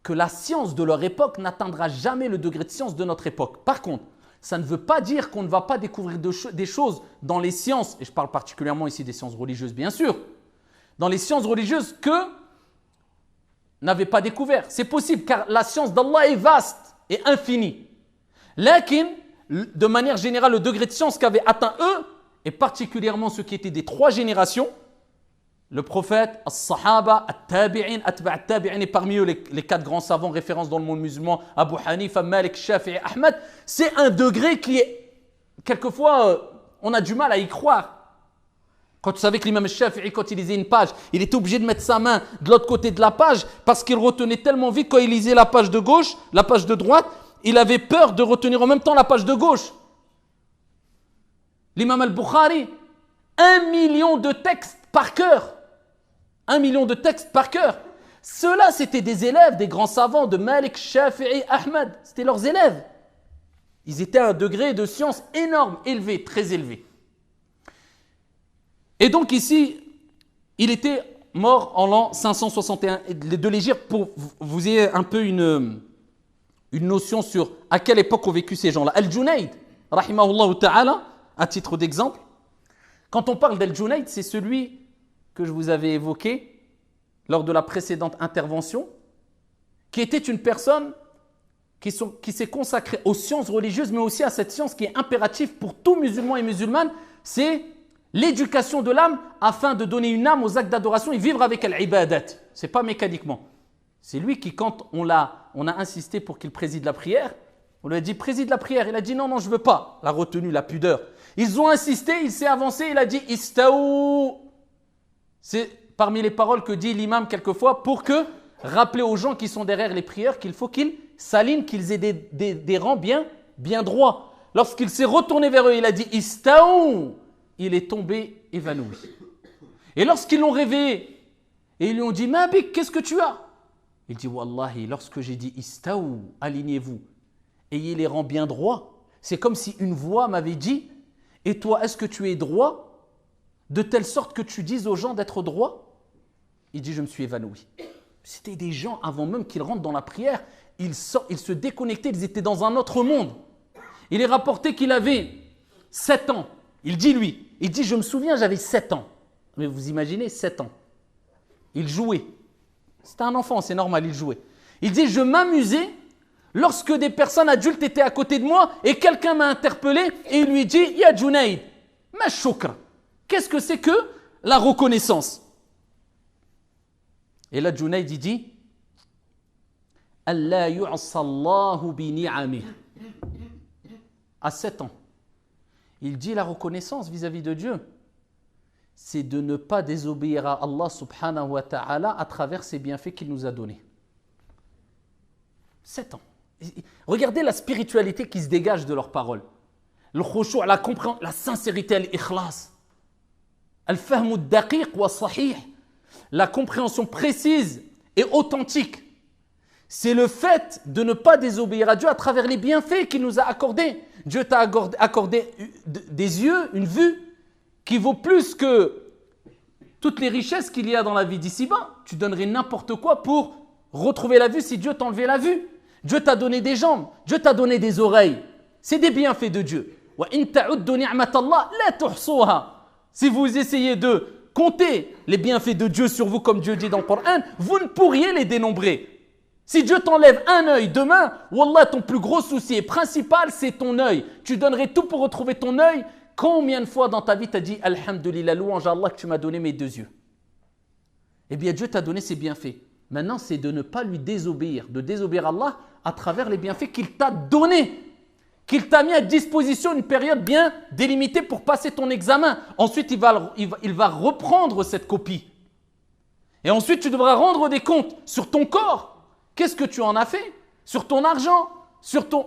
que la science de leur époque n'atteindra jamais le degré de science de notre époque. Par contre, ça ne veut pas dire qu'on ne va pas découvrir des choses dans les sciences, et je parle particulièrement ici des sciences religieuses, bien sûr, dans les sciences religieuses que n'avaient pas découvert. C'est possible, car la science d'Allah est vaste et infinie. Lakin, de manière générale, le degré de science qu'avaient atteint eux, et particulièrement ceux qui étaient des 3 générations, le prophète, as-sahaba, at-tabi'in, atba' at-tabi'in, et parmi eux les 4 grands savants références dans le monde musulman, Abu Hanifa, Malik, Shafi'i, Ahmad, c'est un degré qui est, quelquefois, on a du mal à y croire. Quand tu savais que l'imam Shafi'i, quand il lisait une page, il était obligé de mettre sa main de l'autre côté de la page parce qu'il retenait tellement vite quand il lisait la page de gauche, la page de droite, il avait peur de retenir en même temps la page de gauche. L'imam al-Bukhari, 1 million de textes par cœur. 1 million de textes par cœur. Ceux-là, c'était des élèves, des grands savants de Malik, Shafi'i, Ahmad. C'était leurs élèves. Ils étaient à un degré de science énorme, élevé, très élevé. Et donc ici, il était mort en l'an 561. De les dire pour que vous ayez un peu une notion sur à quelle époque ont vécu ces gens-là. Al-Junayd, rahimahullah ta'ala, à titre d'exemple. Quand on parle d'Al-Junayd, c'est celui que je vous avais évoqué lors de la précédente intervention, qui était une personne qui s'est consacrée aux sciences religieuses, mais aussi à cette science qui est impérative pour tout musulman et musulmane, c'est l'éducation de l'âme afin de donner une âme aux actes d'adoration et vivre avec al-ibadat. Ce n'est pas mécaniquement. C'est lui qui, quand on a insisté pour qu'il préside la prière, on lui a dit préside la prière. Il a dit non, non, je ne veux pas. La retenue, la pudeur. Ils ont insisté, il s'est avancé, il a dit istaou. C'est parmi les paroles que dit l'imam quelquefois pour rappeler aux gens qui sont derrière les prières qu'il faut qu'ils s'alignent, qu'ils aient des rangs bien droits. Lorsqu'il s'est retourné vers eux, il a dit istaou. Il est tombé évanoui. Et lorsqu'ils l'ont réveillé et ils lui ont dit Mabik, qu'est-ce que tu as? Il dit Wallahi, lorsque j'ai dit istaou, alignez-vous, ayez les rangs bien droits, c'est comme si une voix m'avait dit et toi, est-ce que tu es droit de telle sorte que tu dises aux gens d'être droit? Il dit je me suis évanoui. C'était des gens avant même qu'ils rentrent dans la prière, ils se déconnectaient, ils étaient dans un autre monde. Il est rapporté qu'il avait 7 ans. Il dit je me souviens, j'avais 7 ans. Mais vous imaginez, 7 ans. Il jouait. C'était un enfant, c'est normal, il jouait. Il dit, je m'amusais lorsque des personnes adultes étaient à côté de moi et quelqu'un m'a interpellé et il lui dit, Ya Junayd, ma shukr. Qu'est-ce que c'est que la reconnaissance? Et là, Junayd, il dit, Allah yu'sallahu bi ni'amih. À 7 ans. Il dit la reconnaissance vis-à-vis de Dieu, c'est de ne pas désobéir à Allah subhanahu wa ta'ala à travers ses bienfaits qu'il nous a donnés. 7 ans. Regardez la spiritualité qui se dégage de leurs paroles. Le khushu', la compréhension, la sincérité, l'ikhlas. Al-fahmu ad-daqiq wa sahih. La compréhension précise et authentique. C'est le fait de ne pas désobéir à Dieu à travers les bienfaits qu'il nous a accordés. Dieu t'a accordé des yeux, une vue qui vaut plus que toutes les richesses qu'il y a dans la vie d'ici-bas. Tu donnerais n'importe quoi pour retrouver la vue si Dieu t'enlevait la vue. Dieu t'a donné des jambes, Dieu t'a donné des oreilles. C'est des bienfaits de Dieu. Si vous essayez de compter les bienfaits de Dieu sur vous comme Dieu dit dans le Coran, vous ne pourriez les dénombrer. Si Dieu t'enlève un œil demain, wallah, ton plus gros souci principal, c'est ton œil. Tu donnerais tout pour retrouver ton œil. Combien de fois dans ta vie tu as dit Alhamdulillah, louange à Allah que tu m'as donné mes 2 yeux? Eh bien, Dieu t'a donné ses bienfaits. Maintenant, c'est de ne pas lui désobéir, de désobéir à Allah à travers les bienfaits qu'il t'a donnés, qu'il t'a mis à disposition une période bien délimitée pour passer ton examen. Ensuite, il va reprendre cette copie. Et ensuite, tu devras rendre des comptes sur ton corps. Qu'est-ce que tu en as fait? Sur ton argent, sur ton...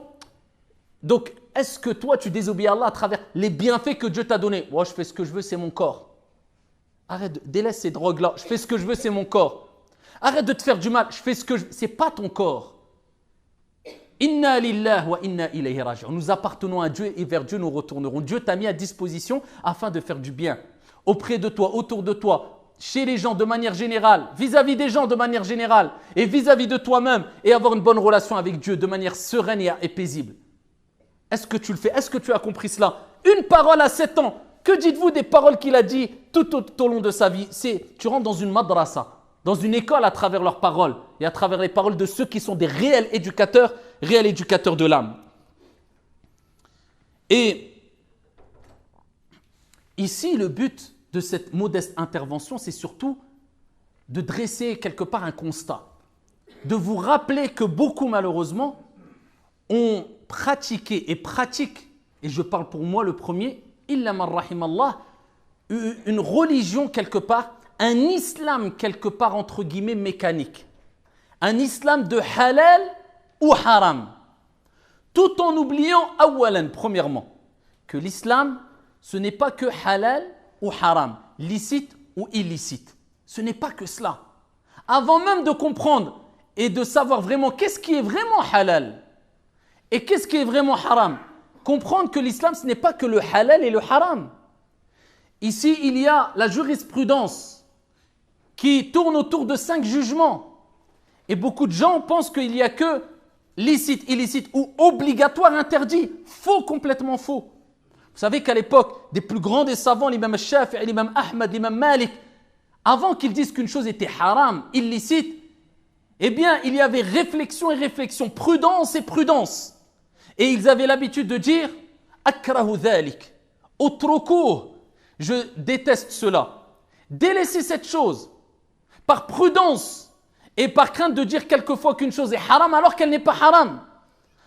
Donc, est-ce que toi, tu désobéis à Allah à travers les bienfaits que Dieu t'a donnés? Moi, je fais ce que je veux, c'est mon corps. Arrête, délaisse ces drogues-là. Je fais ce que je veux, c'est mon corps. Arrête de te faire du mal. Je fais ce que je veux. Ce n'est pas ton corps. Inna lillah wa inna ilayhi raji'un. Nous appartenons à Dieu et vers Dieu nous retournerons. Dieu t'a mis à disposition afin de faire du bien auprès de toi, autour de toi, chez les gens de manière générale, vis-à-vis des gens de manière générale et vis-à-vis de toi-même et avoir une bonne relation avec Dieu de manière sereine et paisible. Est-ce que tu le fais? Est-ce que tu as compris cela? Une parole à 7 ans. Que dites-vous des paroles qu'il a dit tout au long de sa vie? Tu rentres dans une madrasa, dans une école à travers leurs paroles et à travers les paroles de ceux qui sont des réels éducateurs de l'âme. Et ici, le but de cette modeste intervention, c'est surtout de dresser quelque part un constat, de vous rappeler que beaucoup malheureusement ont pratiqué et pratiquent, et je parle pour moi le premier, illa man rahimallah, une religion quelque part, un islam quelque part entre guillemets mécanique, un islam de halal ou haram, tout en oubliant awalan, premièrement, que l'islam ce n'est pas que halal ou haram, licite ou illicite, ce n'est pas que cela. Avant même de comprendre et de savoir vraiment qu'est-ce qui est vraiment halal et qu'est-ce qui est vraiment haram, comprendre que l'islam ce n'est pas que le halal et le haram. Ici il y a la jurisprudence qui tourne autour de 5 jugements. Et beaucoup de gens pensent qu'il n'y a que licite, illicite ou obligatoire, interdit. Faux, complètement faux. Vous savez qu'à l'époque des plus grands des savants, l'imam Shafi'i, l'imam Ahmad, l'imam Malik, avant qu'ils disent qu'une chose était haram, illicite, eh bien il y avait réflexion et réflexion, prudence et prudence. Et ils avaient l'habitude de dire « Akrahu dhalik » utrukuh, je déteste cela. Délaissez cette chose par prudence et par crainte de dire quelquefois qu'une chose est haram alors qu'elle n'est pas haram.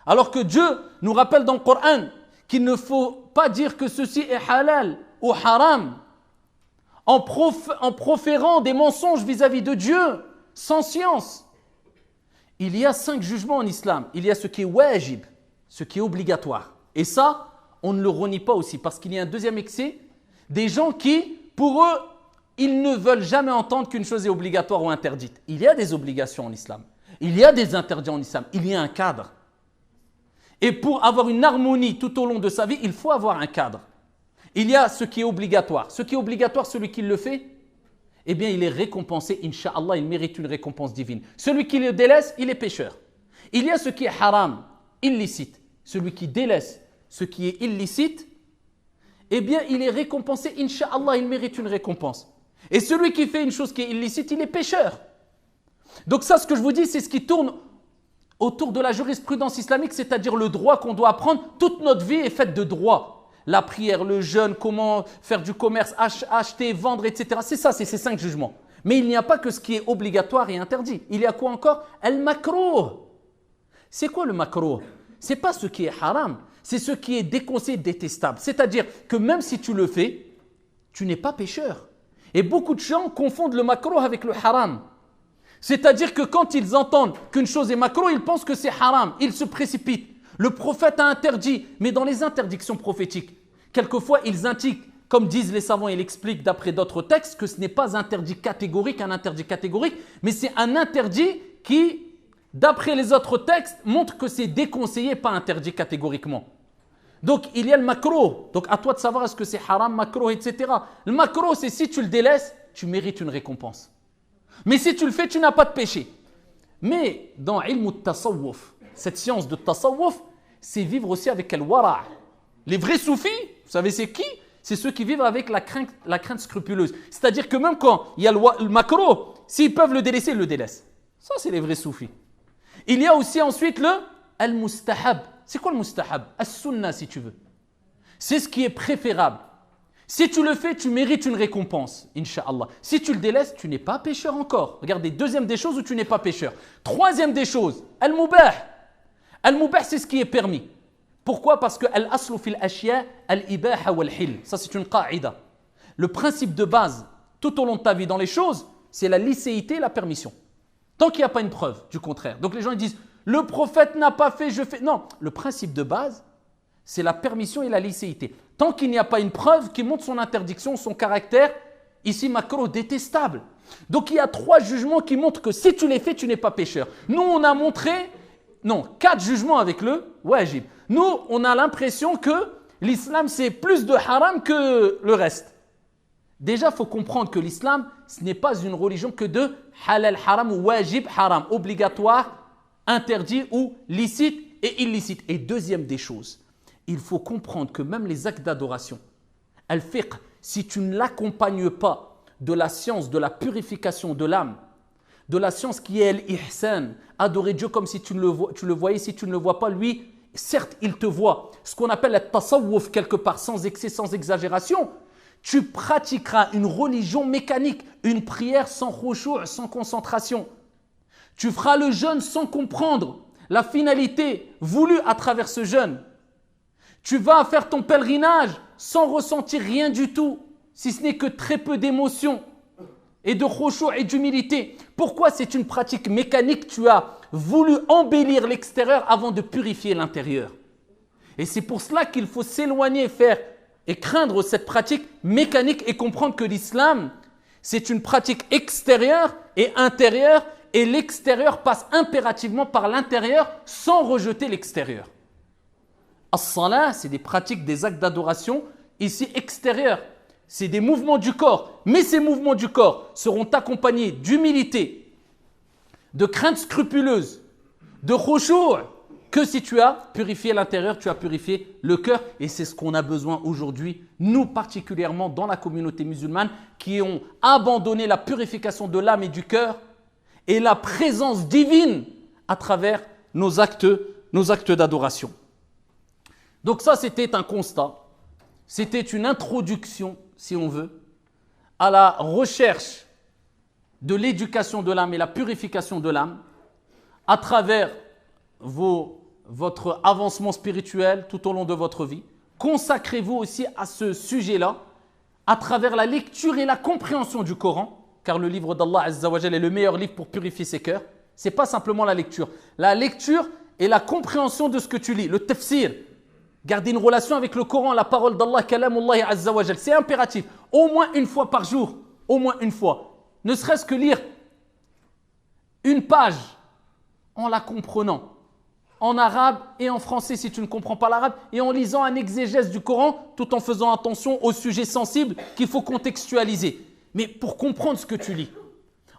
Alors que Dieu nous rappelle dans le Coran qu'il ne faut pas dire que ceci est halal ou haram en proférant des mensonges vis-à-vis de Dieu sans science. Il y a 5 jugements en islam. Il y a ce qui est wajib, ce qui est obligatoire. Et ça, on ne le renie pas aussi parce qu'il y a un deuxième excès, des gens qui, pour eux, ils ne veulent jamais entendre qu'une chose est obligatoire ou interdite. Il y a des obligations en islam. Il y a des interdits en islam. Il y a un cadre. Et pour avoir une harmonie tout au long de sa vie, il faut avoir un cadre. Il y a ce qui est obligatoire. Ce qui est obligatoire, celui qui le fait, eh bien, il est récompensé. Inch'Allah, il mérite une récompense divine. Celui qui le délaisse, il est pécheur. Il y a ce qui est haram, illicite. Celui qui délaisse ce qui est illicite, eh bien, il est récompensé. Inch'Allah, il mérite une récompense. Et celui qui fait une chose qui est illicite, il est pécheur. Donc ça, ce que je vous dis, c'est ce qui tourne autour de la jurisprudence islamique, c'est-à-dire le droit qu'on doit apprendre. Toute notre vie est faite de droit. La prière, le jeûne, comment faire du commerce, acheter, vendre, etc. C'est ça, c'est ces 5 jugements. Mais il n'y a pas que ce qui est obligatoire et interdit. Il y a quoi encore? Al-makrouh. C'est quoi le makrouh? Ce n'est pas ce qui est haram, c'est ce qui est déconseillé, détestable. C'est-à-dire que même si tu le fais, tu n'es pas pécheur. Et beaucoup de gens confondent le makrouh avec le haram. C'est-à-dire que quand ils entendent qu'une chose est makrouh, ils pensent que c'est haram. Ils se précipitent. Le prophète a interdit, mais dans les interdictions prophétiques, quelquefois ils indiquent, comme disent les savants, ils expliquent d'après d'autres textes, que ce n'est pas interdit catégorique, un interdit catégorique, mais c'est un interdit qui, d'après les autres textes, montre que c'est déconseillé, pas interdit catégoriquement. Donc il y a le makrouh. Donc à toi de savoir est-ce que c'est haram, makrouh, etc. Le makrouh, c'est si tu le délaisses, tu mérites une récompense. Mais si tu le fais, tu n'as pas de péché. Mais dans ilm al-tasawwuf, cette science de tasawwuf, c'est vivre aussi avec al-wara'. Les vrais soufis, vous savez c'est qui? C'est ceux qui vivent avec la crainte scrupuleuse. C'est-à-dire que même quand il y a le makrouh, s'ils peuvent le délaisser, ils le délaissent. Ça, c'est les vrais soufis. Il y a aussi ensuite le al-mustahab. C'est quoi le mustahab? As-sunnah, si tu veux. C'est ce qui est préférable. Si tu le fais, tu mérites une récompense, Inch'Allah. Si tu le délaisses, tu n'es pas pécheur encore. Regardez, deuxième des choses où tu n'es pas pécheur. Troisième des choses, al-mubah. Al-mubah, c'est ce qui est permis. Pourquoi? Parce que al-aslu fil ashya al-ibaha wal-hil. Ça, c'est une qa'ida. Le principe de base, tout au long de ta vie dans les choses, c'est la licéité et la permission. Tant qu'il n'y a pas une preuve du contraire. Donc les gens ils disent, le prophète n'a pas fait, je fais. Non, le principe de base, c'est la permission et la licéité. Tant qu'il n'y a pas une preuve qui montre son interdiction, son caractère, ici makrouh, détestable. Donc il y a 3 jugements qui montrent que si tu les fais, tu n'es pas pécheur. Nous, on a montré non, 4 jugements avec le wajib. Nous, on a l'impression que l'islam, c'est plus de haram que le reste. Déjà, il faut comprendre que l'islam, ce n'est pas une religion que de halal haram ou wajib haram, obligatoire, interdit ou licite et illicite. Et deuxième des choses, il faut comprendre que même les actes d'adoration, al-fiqh, si tu ne l'accompagnes pas de la science, de la purification de l'âme, de la science qui est l'ihsan, adorer Dieu comme si tu le voyais, si tu ne le vois pas, lui, certes, il te voit. Ce qu'on appelle le tasawwuf quelque part, sans excès, sans exagération. Tu pratiqueras une religion mécanique, une prière sans khushu', sans concentration. Tu feras le jeûne sans comprendre la finalité voulue à travers ce jeûne. Tu vas faire ton pèlerinage sans ressentir rien du tout, si ce n'est que très peu d'émotions et de khushu' et d'humilité. Pourquoi c'est une pratique mécanique? Tu as voulu embellir l'extérieur avant de purifier l'intérieur. Et c'est pour cela qu'il faut s'éloigner, faire et craindre cette pratique mécanique et comprendre que l'islam, c'est une pratique extérieure et intérieure, et l'extérieur passe impérativement par l'intérieur sans rejeter l'extérieur. As-salah, c'est des pratiques, des actes d'adoration ici extérieurs. C'est des mouvements du corps, mais ces mouvements du corps seront accompagnés d'humilité, de crainte scrupuleuse, de khushu', que si tu as purifié l'intérieur, tu as purifié le cœur. Et c'est ce qu'on a besoin aujourd'hui, nous particulièrement dans la communauté musulmane, qui ont abandonné la purification de l'âme et du cœur et la présence divine à travers nos actes d'adoration. Donc ça, c'était un constat, c'était une introduction, si on veut, à la recherche de l'éducation de l'âme et la purification de l'âme à travers votre avancement spirituel tout au long de votre vie. Consacrez-vous aussi à ce sujet-là à travers la lecture et la compréhension du Coran, car le livre d'Allah Azza wa Jal est le meilleur livre pour purifier ses cœurs. Ce n'est pas simplement la lecture. La lecture et la compréhension de ce que tu lis, le tafsir. Garder une relation avec le Coran, la parole d'Allah, kalamullah Azza wa Jal. C'est impératif. Au moins une fois par jour. Au moins une fois. Ne serait-ce que lire une page en la comprenant. En arabe et en français si tu ne comprends pas l'arabe, et en lisant un exégèse du Coran tout en faisant attention aux sujets sensibles qu'il faut contextualiser. Mais pour comprendre ce que tu lis,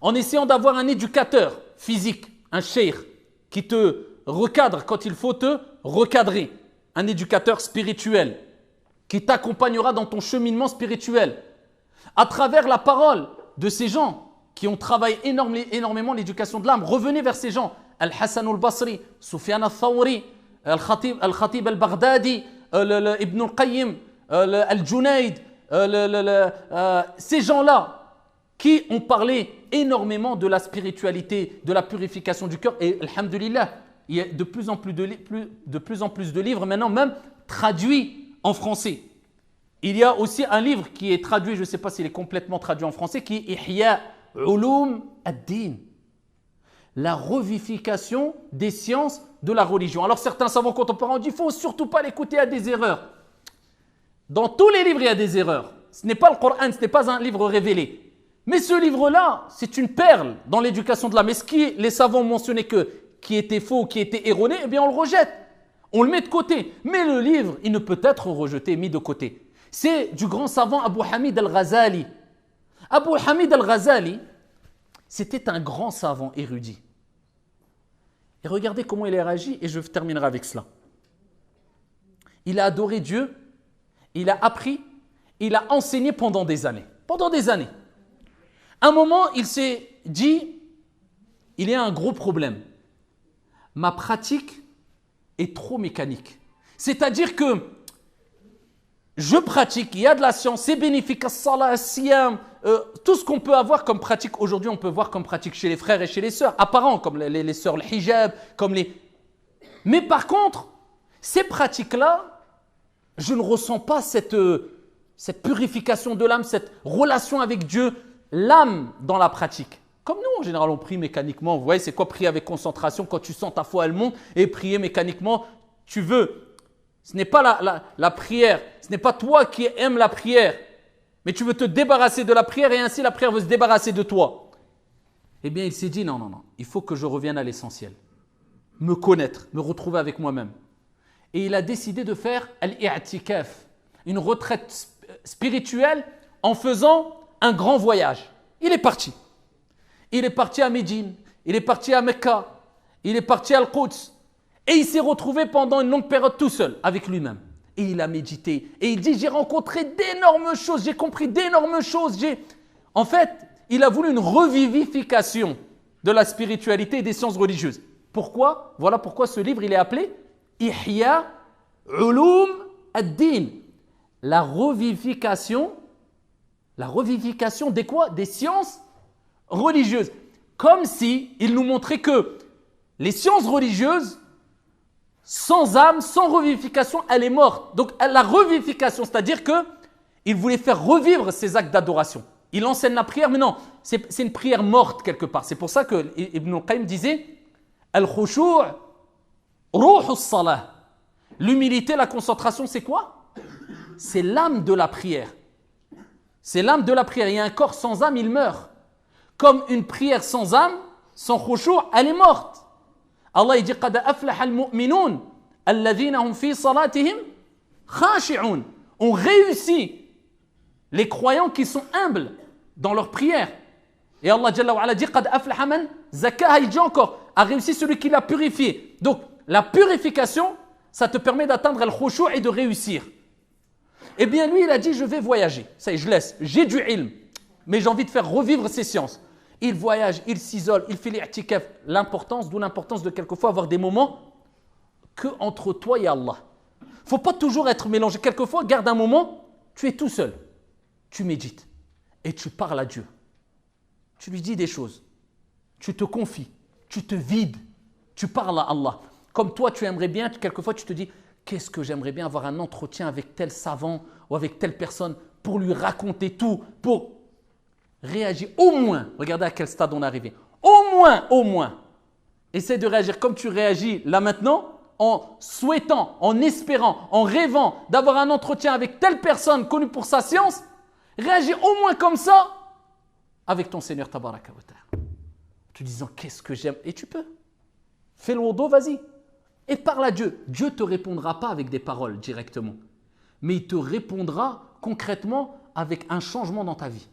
en essayant d'avoir un éducateur physique, un cheikh, qui te recadre quand il faut te recadrer, un éducateur spirituel, qui t'accompagnera dans ton cheminement spirituel, à travers la parole de ces gens qui ont travaillé énormément l'éducation de l'âme. Revenez vers ces gens. Al-Hassan al-Basri, Sufyan al-Thawri, Al-Khatib al-Baghdadi, Ibn al-Qayyim, Al-Junayd, ces gens-là qui ont parlé énormément de la spiritualité, de la purification du cœur. Et alhamdulillah, il y a de plus en plus de livres maintenant, même traduits en français. Il y a aussi un livre qui est traduit, je ne sais pas s'il est complètement traduit en français, qui est Ihya Ulum ad-Din. La revivification des sciences de la religion. Alors certains savants contemporains ont dit qu'il ne faut surtout pas l'écouter à des erreurs. Dans tous les livres, il y a des erreurs. Ce n'est pas le Coran, ce n'est pas un livre révélé. Mais ce livre-là, c'est une perle dans l'éducation de l'âme. Et ce qui les savants ont mentionné qui était faux, qui était erroné, eh bien on le rejette. On le met de côté. Mais le livre, il ne peut être rejeté, mis de côté. C'est du grand savant Abu Hamid al-Ghazali. Abu Hamid al-Ghazali, c'était un grand savant érudit. Et regardez comment il a réagi, et je terminerai avec cela. Il a adoré Dieu, il a appris, il a enseigné pendant des années. Pendant des années. À un moment, il s'est dit, il y a un gros problème. Ma pratique est trop mécanique. C'est-à-dire que je pratique, il y a de la science, c'est bénéfique, as-salat, as-siyam, tout ce qu'on peut avoir comme pratique aujourd'hui, on peut voir comme pratique chez les frères et chez les sœurs, apparents, comme les sœurs, le hijab, comme les... Mais par contre, ces pratiques-là, je ne ressens pas cette purification de l'âme, cette relation avec Dieu, l'âme dans la pratique. Comme nous, en général, on prie mécaniquement. Vous voyez, c'est quoi prier avec concentration quand tu sens ta foi, elle monte, et prier mécaniquement, tu veux. Ce n'est pas la prière, ce n'est pas toi qui aimes la prière, mais tu veux te débarrasser de la prière et ainsi la prière veut se débarrasser de toi. Eh bien, il s'est dit non, il faut que je revienne à l'essentiel. me connaître, me retrouver avec moi-même. Et il a décidé de faire al-i'tikaf, une retraite spirituelle en faisant un grand voyage. Il est parti. Il est parti à Médine, il est parti à Mecca, il est parti à Al-Quds. Et il s'est retrouvé pendant une longue période tout seul, avec lui-même. Et il a médité. Et il dit, j'ai rencontré d'énormes choses, j'ai compris d'énormes choses. En fait, il a voulu une revivification de la spiritualité et des sciences religieuses. Pourquoi? Voilà pourquoi ce livre, il est appelé Ihya Ulum ad-Din. La revivification des quoi? Des sciences religieuses. Comme si il nous montrait que les sciences religieuses, sans âme, sans revivification, elle est morte. Donc la revivification, c'est-à-dire qu'il voulait faire revivre ces actes d'adoration. Il enseigne la prière, mais non, c'est une prière morte quelque part. C'est pour ça que Ibn al-Qayyim disait Al-khushu' ruh as-salah. L'humilité, la concentration, c'est quoi? C'est l'âme de la prière. C'est l'âme de la prière. Il y a un corps sans âme, il meurt. Comme une prière sans âme, sans khushu', elle est morte. Allah dit قَدْ أَفْلَحَ الْمُؤْمِنُونَ الَّذِينَ هُمْ فِي صَلَاتِهِمْ خَاشِعُونَ. On réussit les croyants qui sont humbles dans leur prière. Et Allah Jalla wa Ala dit قَدْ أَفْلَحَ مَنْ زَكَّاهَا. Il dit encore, a réussi celui qui l'a purifié. Donc la purification, ça te permet d'atteindre le khushu' et de réussir. Eh bien lui, il a dit, je vais voyager. Ça y est, je laisse. J'ai du ilm, mais j'ai envie de faire revivre ces sciences. Il voyage, il s'isole, il fait l'i'tikaf. D'où l'importance de quelquefois avoir des moments que entre toi et Allah. Il ne faut pas toujours être mélangé. Quelquefois, garde un moment, tu es tout seul. Tu médites et tu parles à Dieu. Tu lui dis des choses. Tu te confies, tu te vides, tu parles à Allah. Comme toi, tu aimerais bien, quelquefois tu te dis, qu'est-ce que j'aimerais bien avoir un entretien avec tel savant ou avec telle personne pour lui raconter tout, pour réagir au moins. Regardez à quel stade on est arrivé. Au moins. Essaie de réagir comme tu réagis là maintenant, en souhaitant, en espérant, en rêvant d'avoir un entretien avec telle personne connue pour sa science. Réagis au moins comme ça avec ton Seigneur Tabaraka wa Ta'ala. En te disant qu'est-ce que j'aime. Et tu peux. Fais le wudu, vas-y. Et parle à Dieu. Dieu ne te répondra pas avec des paroles directement. Mais il te répondra concrètement avec un changement dans ta vie.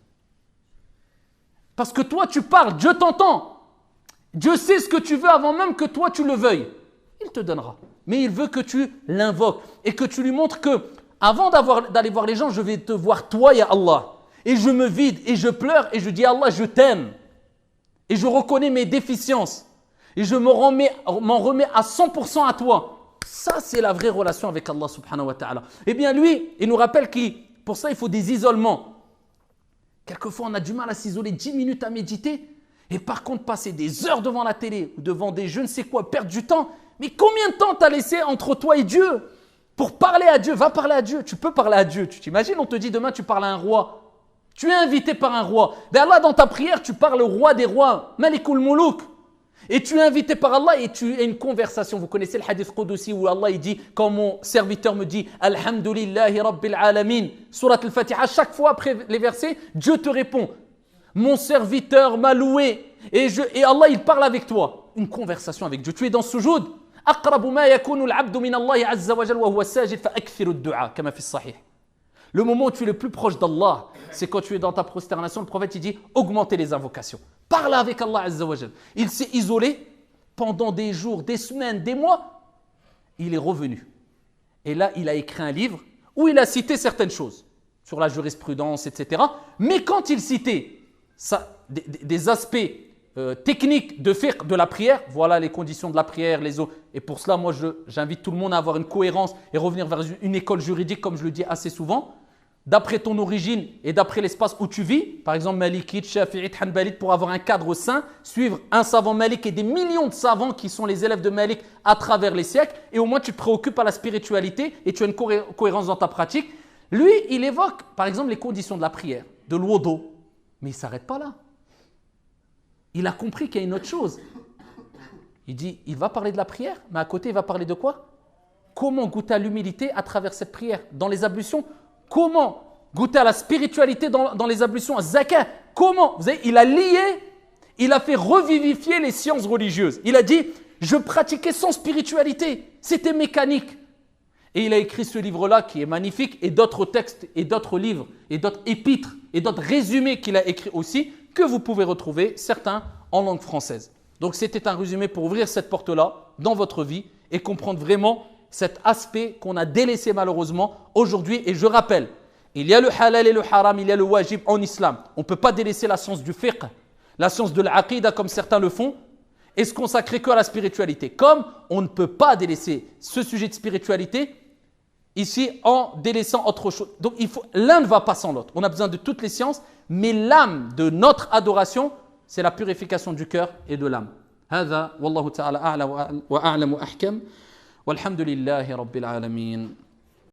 Parce que toi, tu parles, Dieu t'entend. Dieu sait ce que tu veux avant même que toi, tu le veuilles. Il te donnera. Mais il veut que tu l'invoques et que tu lui montres que, avant d'aller voir les gens, je vais te voir toi, ya Allah. Et je me vide et je pleure et je dis, Allah, je t'aime. Et je reconnais mes déficiences. Et je m'en remets à 100% à toi. Ça, c'est la vraie relation avec Allah subhanahu wa ta'ala. Eh bien, lui, il nous rappelle que pour ça, il faut des isolements. Quelquefois, on a du mal à s'isoler 10 minutes à méditer. Et par contre, passer des heures devant la télé ou devant des je ne sais quoi, perdre du temps. Mais combien de temps t'as laissé entre toi et Dieu pour parler à Dieu? Va parler à Dieu. Tu peux parler à Dieu. Tu t'imagines, on te dit demain, tu parles à un roi. Tu es invité par un roi. Ben là, dans ta prière, tu parles au roi des rois, Malikul Muluk. Et tu es invité par Allah et tu as une conversation. Vous connaissez le hadith Qudusi où Allah il dit, quand mon serviteur me dit Alhamdulillahi Rabbil Alamin, Surat al-Fatiha, chaque fois après les versets, Dieu te répond. Mon serviteur m'a loué. Et Allah il parle avec toi. Une conversation avec Dieu. Tu es dans sujoud. أقرب ما يكون العبد من الله عز وجل وهو ساجد فأكثر الدعاء كما في الصحيح. Le moment où tu es le plus proche d'Allah, c'est quand tu es dans ta prosternation. Le prophète il dit augmentez les invocations. Parle avec Allah Azza wa Jal. Il s'est isolé pendant des jours, des semaines, des mois. Il est revenu. Et là, il a écrit un livre où il a cité certaines choses sur la jurisprudence, etc. Mais quand il citait des aspects techniques de fiqh de la prière, voilà les conditions de la prière, les eaux. Et pour cela, moi, j'invite tout le monde à avoir une cohérence et revenir vers une école juridique, comme je le dis assez souvent. D'après ton origine et d'après l'espace où tu vis, par exemple Malikite, Shafi'ite, Hanbalite, pour avoir un cadre sain, suivre un savant Malik et des millions de savants qui sont les élèves de Malik à travers les siècles, et au moins tu te préoccupes à la spiritualité et tu as une cohérence dans ta pratique. Lui, il évoque par exemple les conditions de la prière, de l'wudu, mais il ne s'arrête pas là. Il a compris qu'il y a une autre chose. Il dit, il va parler de la prière, mais à côté il va parler de quoi? Comment goûter à l'humilité à travers cette prière, dans les ablutions? Comment goûter à la spiritualité dans les ablutions, à zakat? Comment? Vous savez, il a lié, il a fait revivifier les sciences religieuses. Il a dit, Je pratiquais sans spiritualité. C'était mécanique. Et il a écrit ce livre-là qui est magnifique et d'autres textes et d'autres livres et d'autres épîtres et d'autres résumés qu'il a écrits aussi que vous pouvez retrouver, certains en langue française. Donc c'était un résumé pour ouvrir cette porte-là dans votre vie et comprendre vraiment cet aspect qu'on a délaissé malheureusement aujourd'hui. Et je rappelle, il y a le halal et le haram, il y a le wajib en islam. On ne peut pas délaisser la science du fiqh, la science de l'aqidah comme certains le font et se consacrer que à la spiritualité. Comme on ne peut pas délaisser ce sujet de spiritualité ici en délaissant autre chose. Donc l'un ne va pas sans l'autre. On a besoin de toutes les sciences, mais l'âme de notre adoration, c'est la purification du cœur et de l'âme. هذا والله تعالى أعلى وأعلم وأحكم والحمد لله رب العالمين.